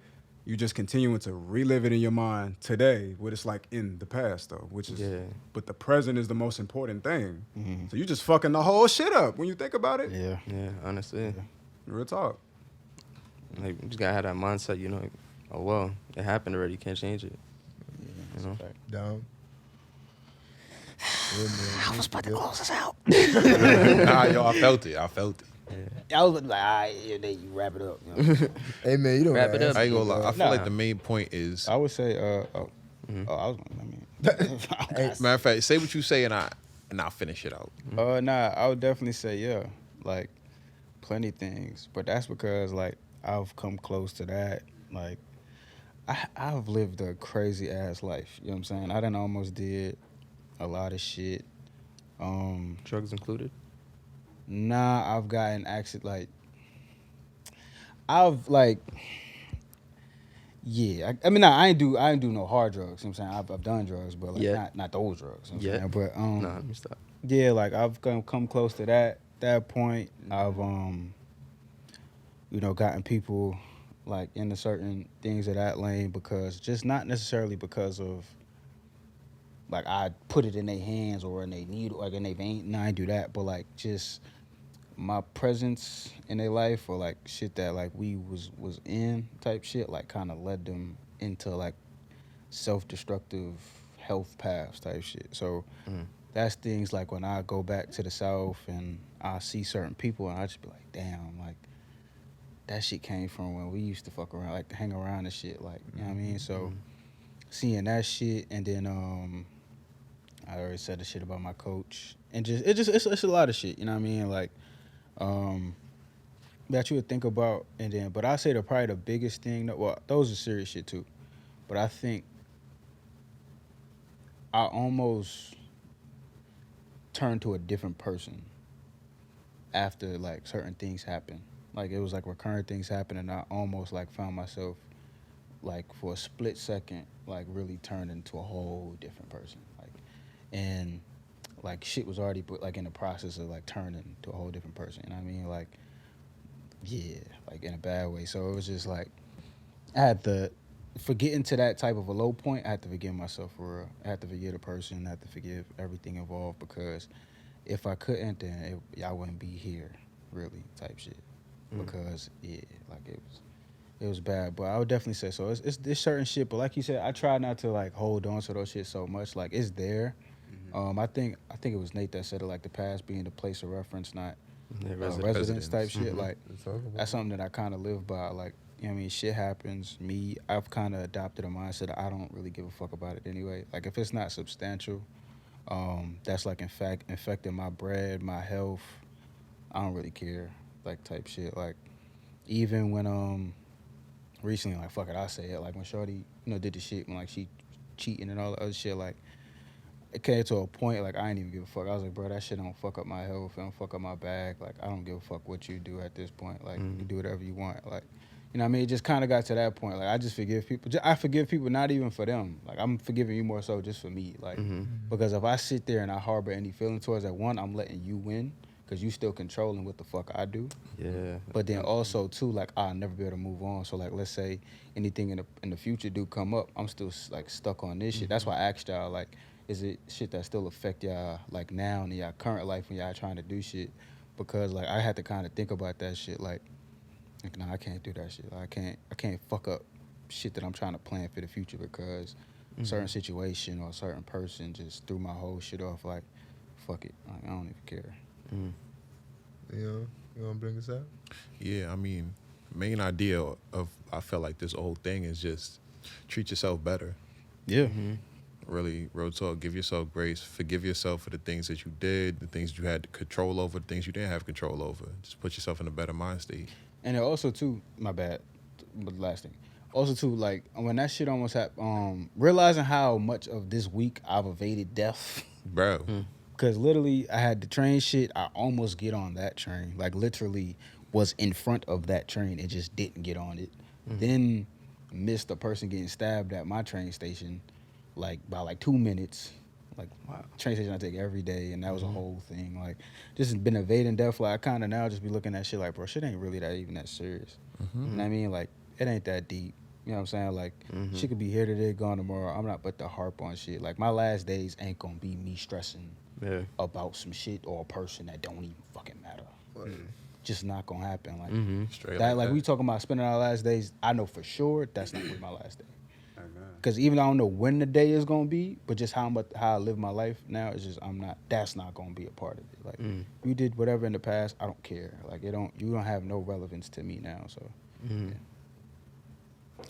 you just continuing to relive it in your mind today, what it's like in the past, though, which is, Yeah. but the present is the most important thing. So you just fucking the whole shit up when you think about it. Yeah. Yeah, honestly. Real talk. Like, you just gotta have that mindset, you know, like, oh, well, it happened already, you can't change it. That's You know? a fact. Down. Yeah, man. I was about to close us out. Nah, yo, I felt it. I was like, all right, yeah, then you wrap it up. You know? Hey, man, you don't Wrap it gotta up. I ain't gonna lie. I feel Nah. like the main point is, I would say, I was, I mean, matter of fact, say what you say and I'll finish it out. nah, I would definitely say, yeah, like, plenty things, but that's because, like, I've come close to that. Like, I've lived a crazy ass life. You know what I'm saying? I done almost did a lot of shit. Drugs included. Nah, I've gotten like, I've like, yeah. I mean, nah, I ain't do no hard drugs. You know what I'm saying? I've done drugs, but like Yeah. not those drugs. You know what I'm Yeah. saying? But Nah, let me stop. yeah, like I've come close to that point. I've gotten people like into certain things of that lane because just not necessarily because of like I put it in their hands or in their needle, like in their vein. No, I ain't do that, but like just my presence in their life or like shit that like we was in type shit like kind of led them into like self-destructive health paths type shit. So that's things like when I go back to the South and I see certain people and I just be like, damn, like that shit came from when we used to fuck around, like hang around and shit, like, you know what I mean? So seeing that shit, and then I already said the shit about my coach, and it's a lot of shit, you know what I mean? Like that you would think about, and then but I say probably the biggest thing that, well, those are serious shit too, but I think I almost turned to a different person after like certain things happen. Like it was like recurrent things happen, and I almost like found myself like for a split second like really turned into a whole different person. Like and like shit was already like in the process of like turning to a whole different person. You know what I mean? Like yeah, like in a bad way. So it was just like I had to for getting to that type of a low point. I had to forgive myself for real. I had to forgive the person. I had to forgive everything involved because if I couldn't, then I wouldn't be here, really, type shit. Because yeah, like it was bad. But I would definitely say so. It's certain shit, but like you said, I try not to like hold on to those shit so much. Like it's there. I think it was Nate that said it, like the past being the place of reference, not residence type shit. Like that's something that I kind of live by. Like you know what I mean, shit happens. I've kind of adopted a mindset that I don't really give a fuck about it anyway. Like if it's not substantial, that's like in fact infecting my bread, my health, I don't really care, like type shit. Like even when recently, like fuck it, I say it, like when Shorty did the shit when like she cheating and all the other shit, like it came to a point like I ain't even give a fuck. I was like, bro, that shit don't fuck up my health, it don't fuck up my bag. Like I don't give a fuck what you do at this point. Like you do whatever you want. Like you know what I mean? It just kind of got to that point. Like I just forgive people. I forgive people not even for them. Like I'm forgiving you more so just for me. Like because if I sit there and I harbor any feeling towards that, one, I'm letting you win because you still controlling what the fuck I do. Yeah. But then also too, like I'll never be able to move on. So like let's say anything in the future do come up, I'm still like stuck on this shit. That's why I asked y'all like, is it shit that still affect y'all like now in y'all current life when y'all trying to do shit? Because like I had to kind of think about that shit. Like no, I can't do that shit. I can't fuck up shit that I'm trying to plan for the future because a certain situation or a certain person just threw my whole shit off. Like fuck it, like, I don't even care. You want to bring us out? Yeah, I mean, main idea of I felt like this whole thing is just treat yourself better. Yeah. Really, real talk. Give yourself grace. Forgive yourself for the things that you did, the things you had control over, the things you didn't have control over. Just put yourself in a better mind state. And it also too, my bad, but the last thing. Also too, like when that shit almost happened, realizing how much of this week I've evaded death. Bro. Because literally I had the train shit, I almost get on that train. Like literally was in front of that train and just didn't get on it. Then missed a person getting stabbed at my train station like by like 2 minutes. Like train station I take every day, and that was a whole thing. Like just been evading death. Like I kind of now just be looking at shit like, bro, shit ain't really that serious. You know what I mean? Like it ain't that deep. You know what I'm saying? Like shit could be here today, gone tomorrow. I'm not but to harp on shit. Like my last days ain't gonna be me stressing about some shit or a person that don't even fucking matter. Just not gonna happen. Like Straight that. like Like we talking about spending our last days. I know for sure that's not gonna be my last day. Amen. Because even though I don't know when the day is gonna be, but just how I live my life now is just that's not gonna be a part of it. Like you did whatever in the past, I don't care. Like you don't have no relevance to me now. So yeah.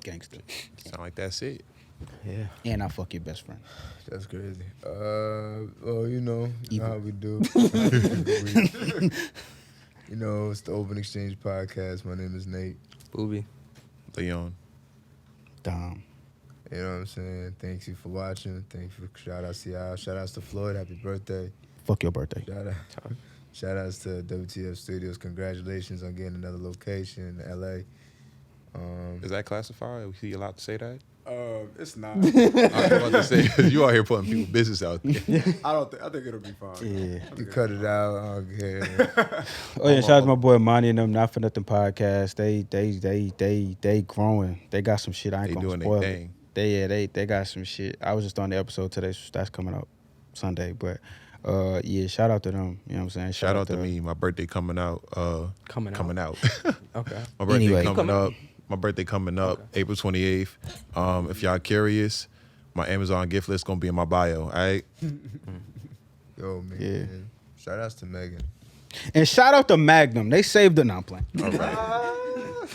Gangster. Sound like that's it. Yeah. And I fuck your best friend. That's crazy. Well, you know how we do. You know, it's the Open Exchange Podcast. My name is Nate. Boobie. Leon. Dom. You know what I'm saying? Thank you for watching. Thank you for shout outs to y'all. Shout outs to Floyd. Happy birthday. Fuck your birthday. Shout outs to WTF Studios. Congratulations on getting another location in LA. Is that classified? Are we allowed to say that? It's not. I was about to say you out here putting people's business out there. I think it'll be fine. Yeah. You cut it out. I don't care. Oh yeah, shout out to my boy Monty and them Not For Nothing podcast. They growing. They got some shit. I ain't They gonna doing spoil their it. thing. They got some shit. I was just on the episode today, so that's coming out Sunday. But yeah, shout out to them. You know what I'm saying? Shout out to me. My birthday coming out. Coming out. Okay. My birthday Anyway. coming up. My birthday coming up April 28th. If y'all curious, my Amazon gift list gonna be in my bio. All right. Yo, man. Yeah. Shout outs to Megan. And shout out to Magnum. They saved the non-playing. All right.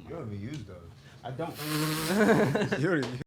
You don't even use those. I don't. You